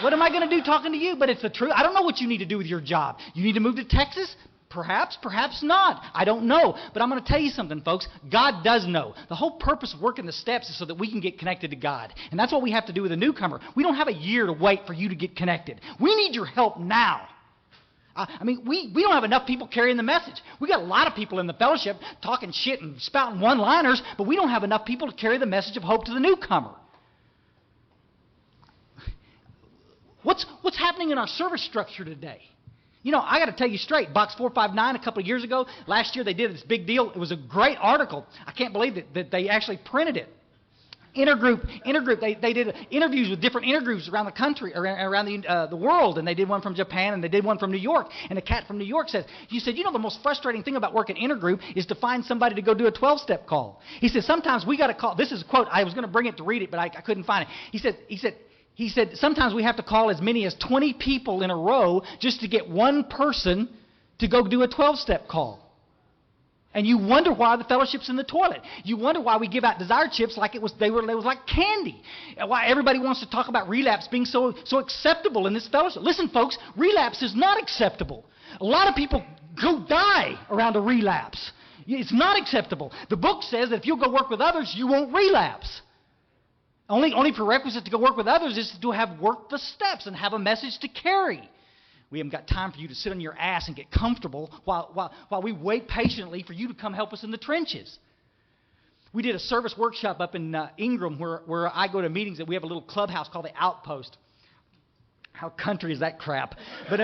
What am I going to do talking to you? But it's the truth. I don't know what you need to do with your job. You need to move to Texas? Perhaps, perhaps not. I don't know. But I'm going to tell you something, folks. God does know. The whole purpose of working the steps is so that we can get connected to God. And that's what we have to do with a newcomer. We don't have a year to wait for you to get connected. We need your help now. We don't have enough people carrying the message. We got a lot of people in the fellowship talking shit and spouting one-liners, but we don't have enough people to carry the message of hope to the newcomer. What's happening in our service structure today? I got to tell you straight, Box 459 a couple of years ago, last year they did this big deal. It was a great article. I can't believe that they actually printed it. Intergroup, they did interviews with different intergroups around the country, around the world, and they did one from Japan and they did one from New York. And the cat from New York said, the most frustrating thing about working intergroup is to find somebody to go do a 12-step call. He said, sometimes we got to call, this is a quote, I was going to bring it to read it, but I couldn't find it. He said, sometimes we have to call as many as 20 people in a row just to get one person to go do a 12-step call. And you wonder why the fellowship's in the toilet. You wonder why we give out desire chips like it was like candy. Why everybody wants to talk about relapse being so acceptable in this fellowship. Listen, folks, relapse is not acceptable. A lot of people go die around a relapse. It's not acceptable. The book says that if you'll go work with others, you won't relapse. Only prerequisite to go work with others is to have worked the steps and have a message to carry. We haven't got time for you to sit on your ass and get comfortable while we wait patiently for you to come help us in the trenches. We did a service workshop up in Ingram where I go to meetings, and we have a little clubhouse called the Outpost. How country is that crap? But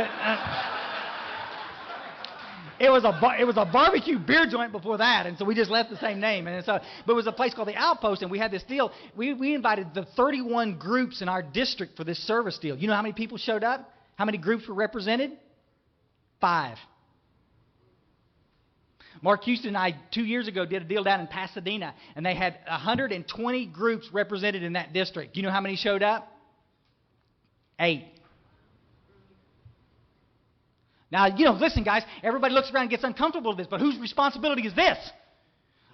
it was a barbecue beer joint before that, and so we just left the same name. But it was a place called the Outpost, and we had this deal. We invited the 31 groups in our district for this service deal. You know how many people showed up? How many groups were represented? 5. Mark Houston and I 2 years ago did a deal down in Pasadena, and they had 120 groups represented in that district. You know how many showed up? 8. Now, listen, guys, everybody looks around and gets uncomfortable with this, but whose responsibility is this?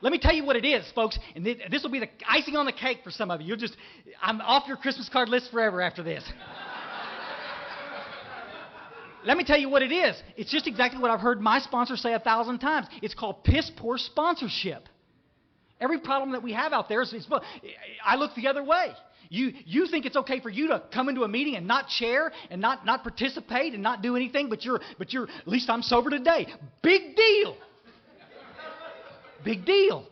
Let me tell you what it is, folks, and this will be the icing on the cake for some of you. I'm off your Christmas card list forever after this. Let me tell you what it is. It's just exactly what I've heard my sponsor say 1,000 times. It's called piss-poor sponsorship. Every problem that we have out there I look the other way. You think it's okay for you to come into a meeting and not share and not participate and not do anything, but you're at least I'm sober today. Big deal. Big deal.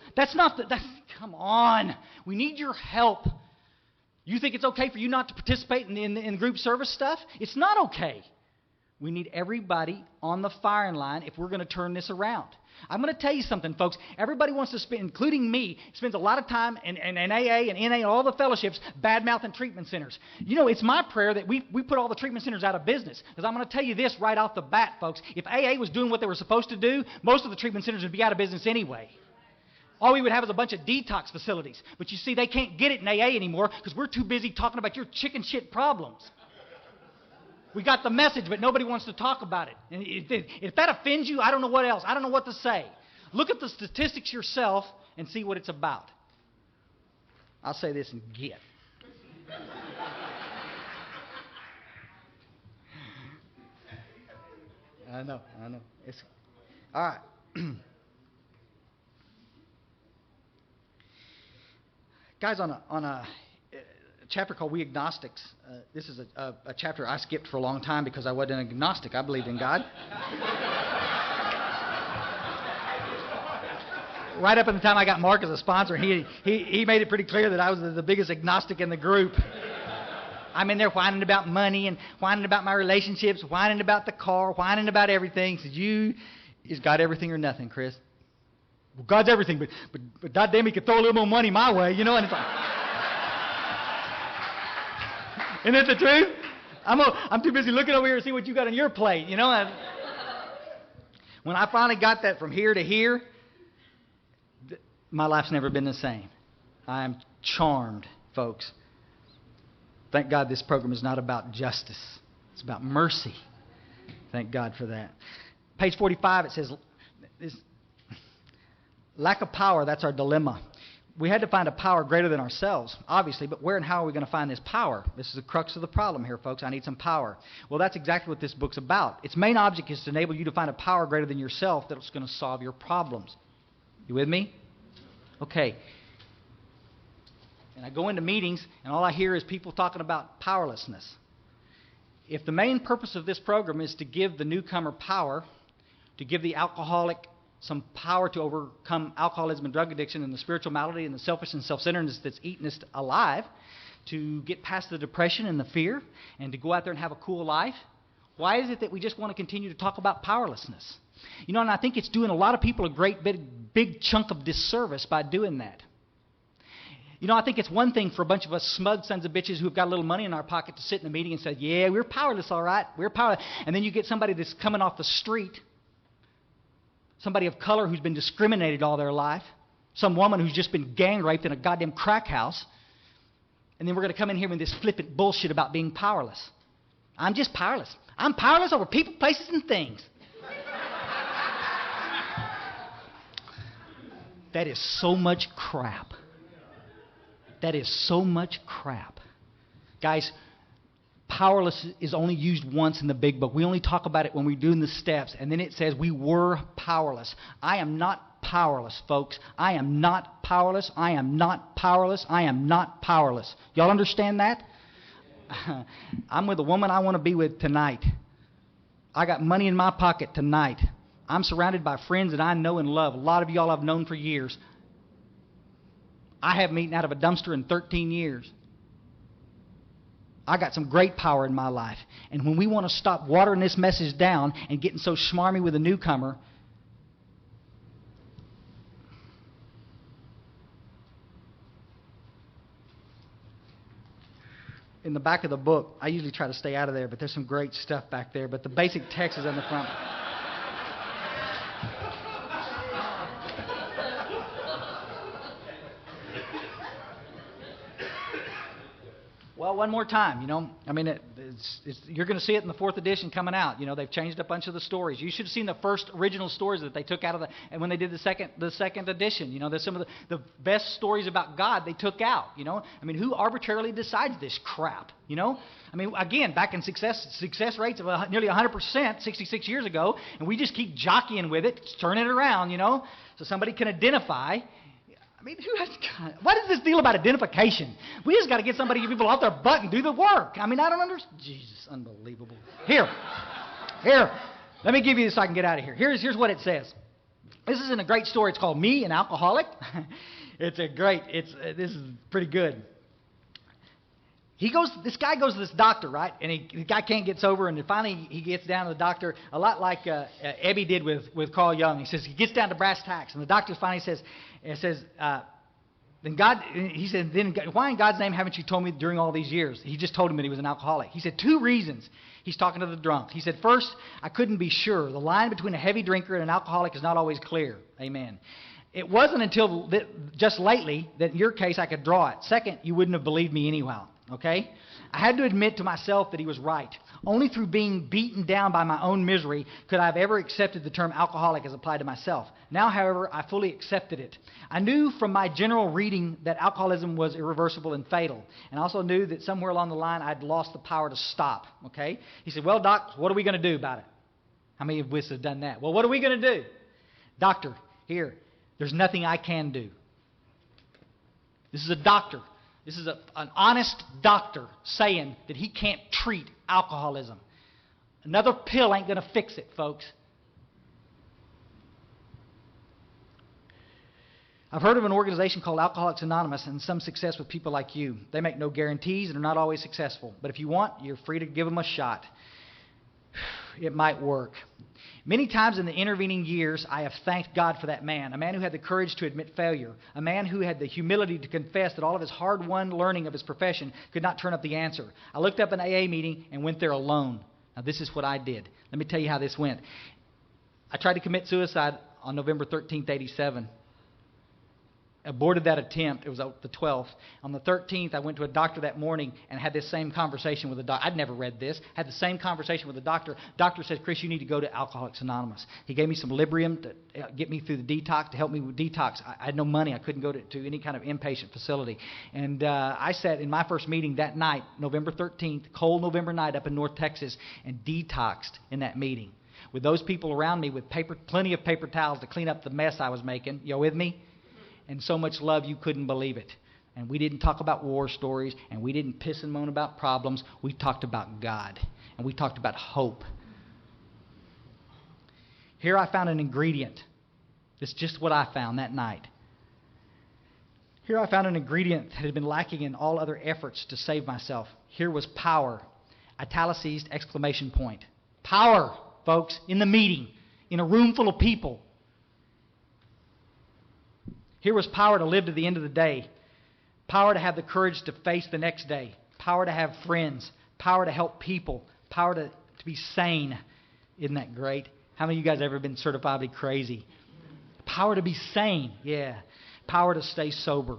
Come on. We need your help. You think it's okay for you not to participate in group service stuff? It's not okay. We need everybody on the firing line if we're going to turn this around. I'm going to tell you something, folks. Everybody wants to spend, including me, spends a lot of time in AA and NA and all the fellowships bad-mouthing treatment centers. It's my prayer that we put all the treatment centers out of business. Because I'm going to tell you this right off the bat, folks. If AA was doing what they were supposed to do, most of the treatment centers would be out of business anyway. All we would have is a bunch of detox facilities. But you see, they can't get it in AA anymore because we're too busy talking about your chicken shit problems. We got the message, but nobody wants to talk about it. And if that offends you, I don't know what else. I don't know what to say. Look at the statistics yourself and see what it's about. I'll say this and get. I know. All right. Guys, on a chapter called We Agnostics, this is a chapter I skipped for a long time because I wasn't an agnostic. I believed in God. Right up at the time I got Mark as a sponsor, he made it pretty clear that I was the biggest agnostic in the group. I'm in there whining about money and whining about my relationships, whining about the car, whining about everything. He says, is God everything or nothing, Chris? Well, God's everything, but goddamn, he could throw a little more money my way, you know? And it's like, isn't it the truth? I'm too busy looking over here to see what you got on your plate, you know? When I finally got that from here to here, my life's never been the same. I am charmed, folks. Thank God this program is not about justice. It's about mercy. Thank God for that. Page 45, it says, lack of power, that's our dilemma. We had to find a power greater than ourselves, obviously, but where and how are we going to find this power? This is the crux of the problem here, folks. I need some power. Well, that's exactly what this book's about. Its main object is to enable you to find a power greater than yourself that's going to solve your problems. You with me? Okay. And I go into meetings, and all I hear is people talking about powerlessness. If the main purpose of this program is to give the newcomer power, to give the alcoholic some power to overcome alcoholism and drug addiction and the spiritual malady and the selfish and self-centeredness that's eating us alive, to get past the depression and the fear, and to go out there and have a cool life, why is it that we just want to continue to talk about powerlessness? You know, and I think it's doing a lot of people a great big chunk of disservice by doing that. You know, I think it's one thing for a bunch of us smug sons of bitches who've got a little money in our pocket to sit in a meeting and say, yeah, we're powerless, all right. We're powerless. And then you get somebody that's coming off the street, somebody of color who's been discriminated all their life, some woman who's just been gang raped in a goddamn crack house, and then we're going to come in here with this flippant bullshit about being powerless. I'm just powerless. I'm powerless over people, places, and things. That is so much crap. That is so much crap. Guys, powerless is only used once in the big book. We only talk about it when we're doing the steps, and then it says we were powerless. I am not powerless, folks. I am not powerless. I am not powerless. I am not powerless. Y'all understand that? I'm with a woman I want to be with tonight. I got money in my pocket tonight. I'm surrounded by friends that I know and love. A lot of y'all I've known for years. I haven't eaten out of a dumpster in 13 years. I got some great power in my life. And when we want to stop watering this message down and getting so schmarmy with a newcomer, in the back of the book, I usually try to stay out of there, but there's some great stuff back there. But the basic text is on the front. Well, one more time, you know. I mean, you're going to see it in the 4th edition coming out. You know, they've changed a bunch of the stories. You should have seen the first original stories that they took out of and when they did the second edition. You know, there's some of the best stories about God they took out. You know, I mean, who arbitrarily decides this crap? You know, I mean, again, back in success rates of nearly 100%, 66 years ago, and we just keep jockeying with it, turning it around. You know, so somebody can identify. I mean, what is this deal about identification? We just got to get somebody, people off their butt and do the work. I mean, I don't understand. Jesus, unbelievable. Here. Let me give you this so I can get out of here. Here's what it says. This isn't a great story. It's called Me, an Alcoholic. This is pretty good. This guy goes to this doctor, right? And the guy can't get sober, and then finally he gets down to the doctor, a lot like Ebby did with Carl Jung. He says, he gets down to brass tacks, and the doctor finally says, then why in God's name haven't you told me during all these years? He just told him that he was an alcoholic. He said 2 reasons. He's talking to the drunk. He said, first, I couldn't be sure. The line between a heavy drinker and an alcoholic is not always clear. Amen. It wasn't until just lately that in your case I could draw it. Second, you wouldn't have believed me anyhow. Okay? I had to admit to myself that he was right. Only through being beaten down by my own misery could I have ever accepted the term alcoholic as applied to myself. Now, however, I fully accepted it. I knew from my general reading that alcoholism was irreversible and fatal. And I also knew that somewhere along the line I'd lost the power to stop. Okay? He said, well, Doc, what are we going to do about it? How many of us have done that? Well, what are we going to do? Doctor, here, there's nothing I can do. This is a doctor. This is an honest doctor saying that he can't treat alcoholism. Another pill ain't going to fix it, folks. I've heard of an organization called Alcoholics Anonymous and some success with people like you. They make no guarantees and are not always successful. But if you want, you're free to give them a shot. It might work. Many times in the intervening years, I have thanked God for that man, a man who had the courage to admit failure, a man who had the humility to confess that all of his hard-won learning of his profession could not turn up the answer. I looked up an AA meeting and went there alone. Now, this is what I did. Let me tell you how this went. I tried to commit suicide on November 13th, 87. Aborted that attempt. It was the 12th. On the 13th, I went to a doctor that morning and had this same conversation with the doctor. I'd never read this. Had the same conversation with the doctor. Doctor said, Chris, you need to go to Alcoholics Anonymous. He gave me some Librium to get me through the detox, to help me with detox. I had no money. I couldn't go to any kind of inpatient facility. And I sat in my first meeting that night, November 13th, cold November night up in North Texas, and detoxed in that meeting. With those people around me with plenty of paper towels to clean up the mess I was making. You with me? And so much love you couldn't believe it. And we didn't talk about war stories, and we didn't piss and moan about problems. We talked about God, and we talked about hope. Here I found an ingredient. It's just what I found that night. Here I found an ingredient that had been lacking in all other efforts to save myself. Here was power. Italicized exclamation point. Power, folks, in the meeting, in a room full of people. Here was power to live to the end of the day, power to have the courage to face the next day, power to have friends, power to help people, power to be sane. Isn't that great? How many of you guys ever been certifiably crazy? Power to be sane, yeah. Power to stay sober.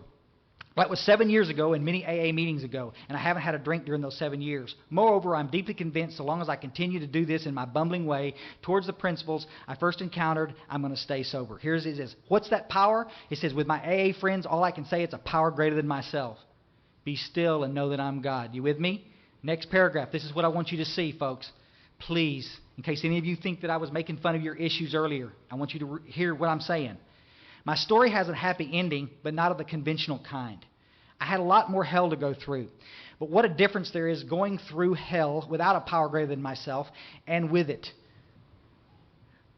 That was 7 years ago and many AA meetings ago, and I haven't had a drink during those 7 years. Moreover, I'm deeply convinced so long as I continue to do this in my bumbling way towards the principles I first encountered, I'm going to stay sober. Here's it says, what's that power? It says, with my AA friends, all I can say, it's a power greater than myself. Be still and know that I'm God. You with me? Next paragraph. This is what I want you to see, folks. Please, in case any of you think that I was making fun of your issues earlier, I want you to hear what I'm saying. My story has a happy ending, but not of the conventional kind. I had a lot more hell to go through. But what a difference there is going through hell without a power greater than myself and with it.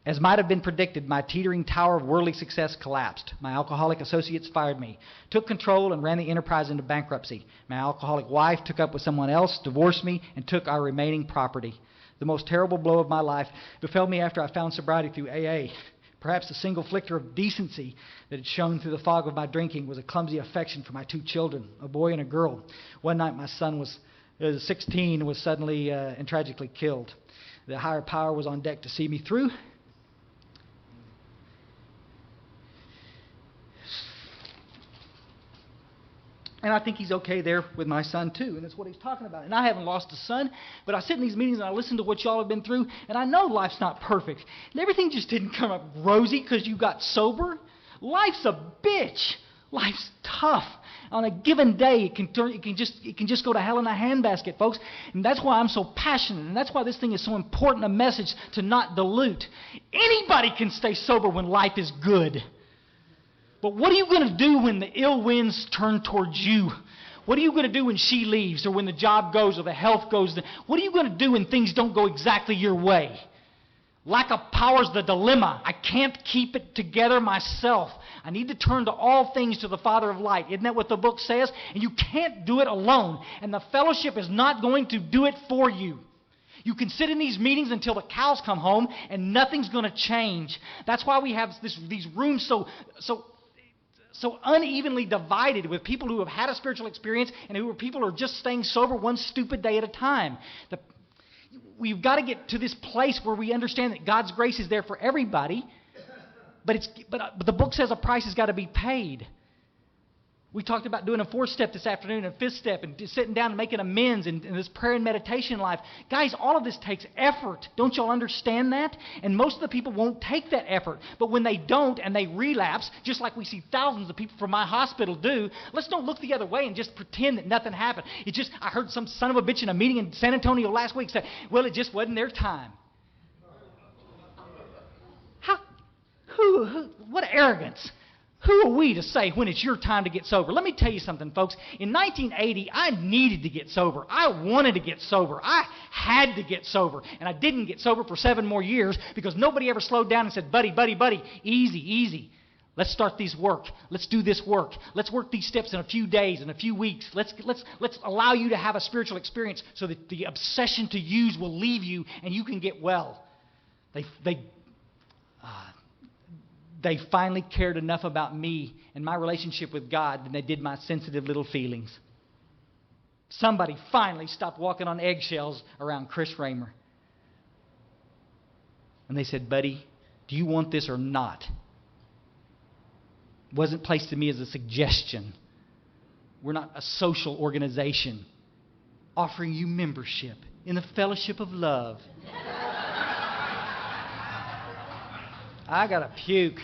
As might have been predicted, my teetering tower of worldly success collapsed. My alcoholic associates fired me, took control and ran the enterprise into bankruptcy. My alcoholic wife took up with someone else, divorced me, and took our remaining property. The most terrible blow of my life befell me after I found sobriety through AA. Perhaps the single flicker of decency that had shone through the fog of my drinking was a clumsy affection for my two children, a boy and a girl. One night my son was 16 and was suddenly and tragically killed. The higher power was on deck to see me through. And I think he's okay there with my son too, and that's what he's talking about. And I haven't lost a son, but I sit in these meetings and I listen to what y'all have been through, and I know life's not perfect. And everything just didn't come up rosy because you got sober. Life's a bitch. Life's tough. On a given day, it can just go to hell in a handbasket, folks. And that's why I'm so passionate, and that's why this thing is so important, a message to not dilute. Anybody can stay sober when life is good. But what are you going to do when the ill winds turn towards you? What are you going to do when she leaves or when the job goes or the health goes? What are you going to do when things don't go exactly your way? Lack of power is the dilemma. I can't keep it together myself. I need to turn to all things to the Father of light. Isn't that what the book says? And you can't do it alone. And the fellowship is not going to do it for you. You can sit in these meetings until the cows come home and nothing's going to change. That's why we have these rooms so unevenly divided with people who have had a spiritual experience and who are people who are just staying sober one stupid day at a time. We've got to get to this place where we understand that God's grace is there for everybody, but the book says a price has got to be paid. We talked about doing a 4-step this afternoon, a 5th step, and just sitting down and making amends in this prayer and meditation life. Guys, all of this takes effort. Don't y'all understand that? And most of the people won't take that effort. But when they don't and they relapse, just like we see thousands of people from my hospital do, let's don't look the other way and just pretend that nothing happened. I heard some son of a bitch in a meeting in San Antonio last week say, well, it just wasn't their time. What arrogance. Who are we to say when it's your time to get sober? Let me tell you something, folks. In 1980, I needed to get sober. I wanted to get sober. I had to get sober. And I didn't get sober for 7 more years because nobody ever slowed down and said, buddy, easy, easy. Let's start these work. Let's do this work. Let's work these steps in a few days, in a few weeks. Let's allow you to have a spiritual experience so that the obsession to use will leave you and you can get well. They finally cared enough about me and my relationship with God than they did my sensitive little feelings. Somebody finally stopped walking on eggshells around Chris Raymer. And they said, buddy, do you want this or not? It wasn't placed to me as a suggestion. We're not a social organization offering you membership in the fellowship of love. I got to puke.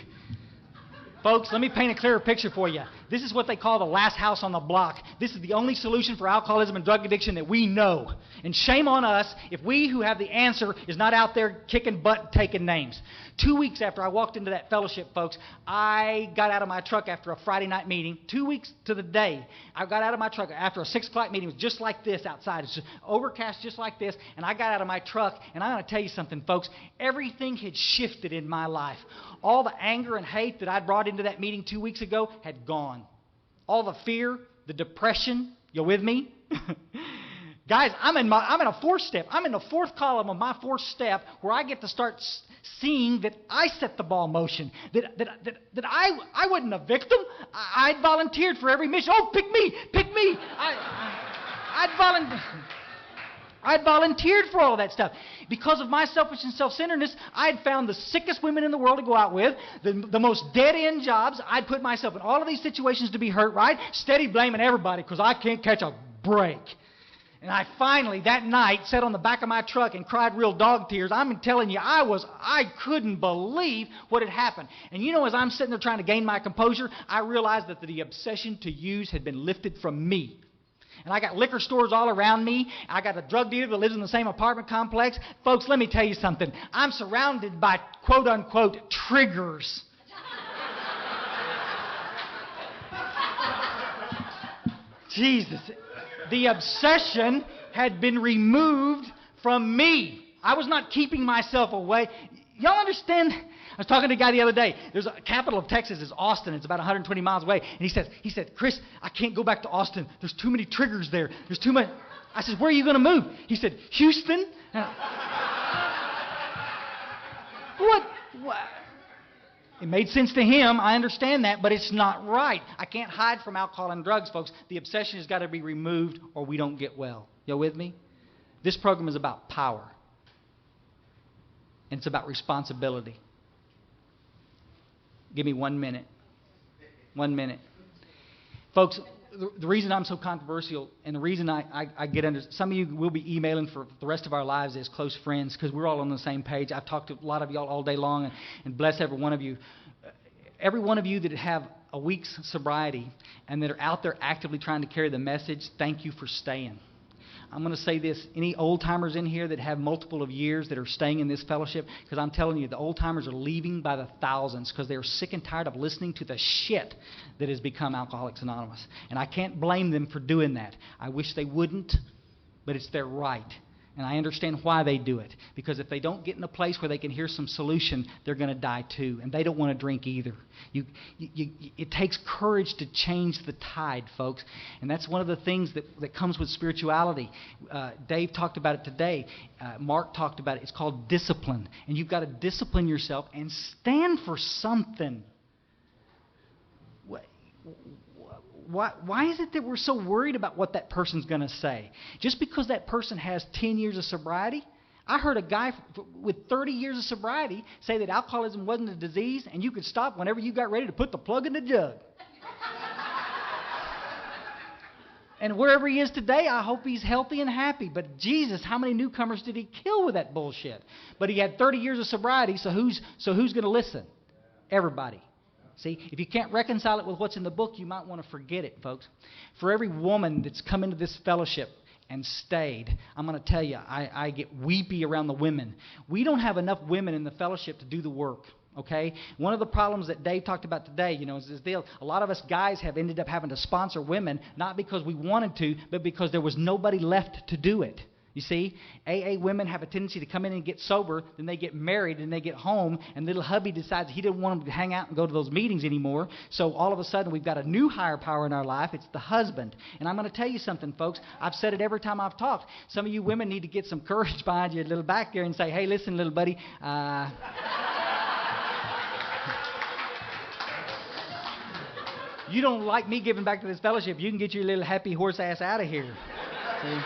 Folks, let me paint a clearer picture for you. This is what they call the last house on the block. This is the only solution for alcoholism and drug addiction that we know. And shame on us if we who have the answer is not out there kicking butt, taking names. 2 weeks after I walked into that fellowship, folks, I got out of my truck after a Friday night meeting. 2 weeks to the day, I got out of my truck after a 6 o'clock meeting. It was just like this outside. It's just overcast just like this. And I got out of my truck, and I'm going to tell you something, folks. Everything had shifted in my life. All the anger and hate that I'd brought into that meeting 2 weeks ago had gone. All the fear, the depression, you with me? Guys, I'm in a 4th step. I'm in the 4th column of my 4th step where I get to start seeing that I set the ball in motion, that I wasn't a victim. I'd volunteered for every mission. Oh, pick me. I'd volunteered for all of that stuff. Because of my selfish and self-centeredness, I'd found the sickest women in the world to go out with, the most dead-end jobs. I'd put myself in all of these situations to be hurt, right? Steady blaming everybody because I can't catch a break. And I finally, that night, sat on the back of my truck and cried real dog tears. I'm telling you, I couldn't believe what had happened. And you know, as I'm sitting there trying to gain my composure, I realized that the obsession to use had been lifted from me. And I got liquor stores all around me. I got a drug dealer that lives in the same apartment complex. Folks, let me tell you something. I'm surrounded by quote-unquote triggers. Jesus. The obsession had been removed from me. I was not keeping myself away. Y'all understand? I was talking to a guy the other day. There's a capital of Texas is Austin. It's about 120 miles away. And he said, Chris, I can't go back to Austin. There's too many triggers there. There's too much. I said, where are you going to move? He said, Houston. What? It made sense to him. I understand that, but it's not right. I can't hide from alcohol and drugs, folks. The obsession has got to be removed or we don't get well. You with me? This program is about power. And it's about responsibility. Give me 1 minute. 1 minute. Folks, the reason I'm so controversial and the reason I get under... Some of you will be emailing for the rest of our lives as close friends because we're all on the same page. I've talked to a lot of y'all all day long and bless every one of you. Every one of you that have a week's sobriety and that are out there actively trying to carry the message, thank you for staying. I'm going to say this. Any old-timers in here that have multiple of years that are staying in this fellowship, because I'm telling you, the old-timers are leaving by the thousands because they're sick and tired of listening to the shit that has become Alcoholics Anonymous. And I can't blame them for doing that. I wish they wouldn't, but it's their right. And I understand why they do it. Because if they don't get in a place where they can hear some solution, they're going to die too. And they don't want to drink either. It takes courage to change the tide, folks. And that's one of the things that comes with spirituality. Dave talked about it today. Mark talked about it. It's called discipline. And you've got to discipline yourself and stand for something. Why is it that we're so worried about what that person's going to say? Just because that person has 10 years of sobriety? I heard a guy with 30 years of sobriety say that alcoholism wasn't a disease and you could stop whenever you got ready to put the plug in the jug. And wherever he is today, I hope he's healthy and happy. But Jesus, how many newcomers did he kill with that bullshit? But he had 30 years of sobriety, so who's going to listen? Everybody. See, if you can't reconcile it with what's in the book, you might want to forget it, folks. For every woman that's come into this fellowship and stayed, I'm going to tell you, I get weepy around the women. We don't have enough women in the fellowship to do the work. Okay? One of the problems that Dave talked about today, is this deal. A lot of us guys have ended up having to sponsor women, not because we wanted to, but because there was nobody left to do it. You see, AA women have a tendency to come in and get sober, then they get married, and they get home, and little hubby decides he didn't want them to hang out and go to those meetings anymore. So all of a sudden, we've got a new higher power in our life. It's the husband. And I'm going to tell you something, folks. I've said it every time I've talked. Some of you women need to get some courage behind your little back there and say, hey, listen, little buddy, you don't like me giving back to this fellowship. You can get your little happy horse ass out of here. See?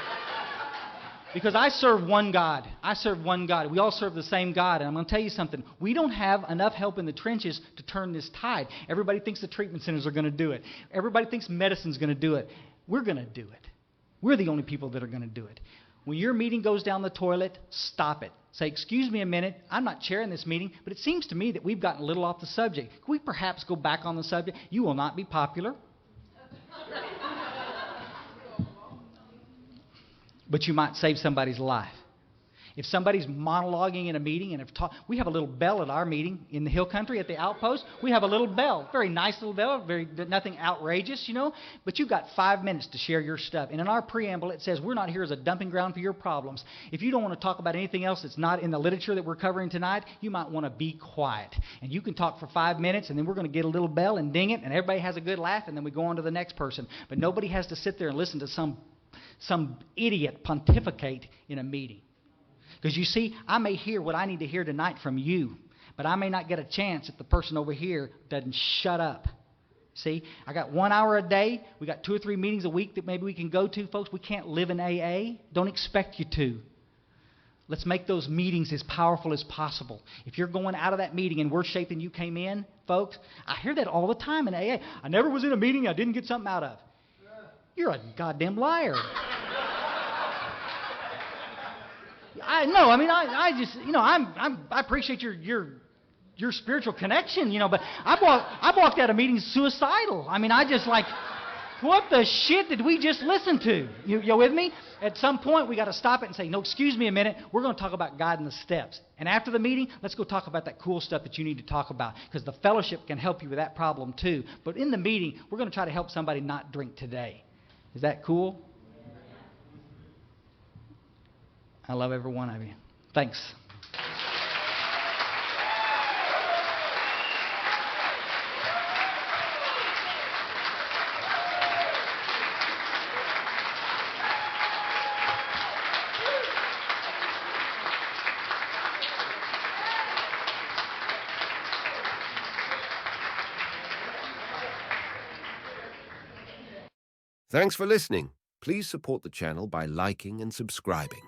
Because I serve one God. I serve one God. We all serve the same God. And I'm going to tell you something. We don't have enough help in the trenches to turn this tide. Everybody thinks the treatment centers are going to do it. Everybody thinks medicine's going to do it. We're going to do it. We're the only people that are going to do it. When your meeting goes down the toilet, stop it. Say, excuse me a minute, I'm not chairing this meeting, but it seems to me that we've gotten a little off the subject. Can we perhaps go back on the subject? You will not be popular. But you might save somebody's life. If somebody's monologuing in a meeting and we have a little bell at our meeting in the hill country at the outpost. We have a little bell, very nice little bell, nothing outrageous, But you've got 5 minutes to share your stuff. And in our preamble, it says we're not here as a dumping ground for your problems. If you don't want to talk about anything else that's not in the literature that we're covering tonight, you might want to be quiet. And you can talk for 5 minutes, and then we're going to get a little bell and ding it, and everybody has a good laugh, and then we go on to the next person. But nobody has to sit there and listen to some idiot pontificate in a meeting. Because you see, I may hear what I need to hear tonight from you, but I may not get a chance if the person over here doesn't shut up. See, I got 1 hour a day. We got 2 or 3 meetings a week that maybe we can go to. Folks, we can't live in AA. Don't expect you to. Let's make those meetings as powerful as possible. If you're going out of that meeting in worse shape than you came in, folks, I hear that all the time in AA. I never was in a meeting I didn't get something out of. You're a goddamn liar. I just, I appreciate your spiritual connection, but I walked out of meetings suicidal. I just like, what the shit did we just listen to? You with me? At some point, we got to stop it and say, no, excuse me a minute. We're going to talk about God and the steps. And after the meeting, let's go talk about that cool stuff that you need to talk about, because the fellowship can help you with that problem too. But in the meeting, we're going to try to help somebody not drink today. Is that cool? I love every one of you. Thanks. Thanks for listening. Please support the channel by liking and subscribing.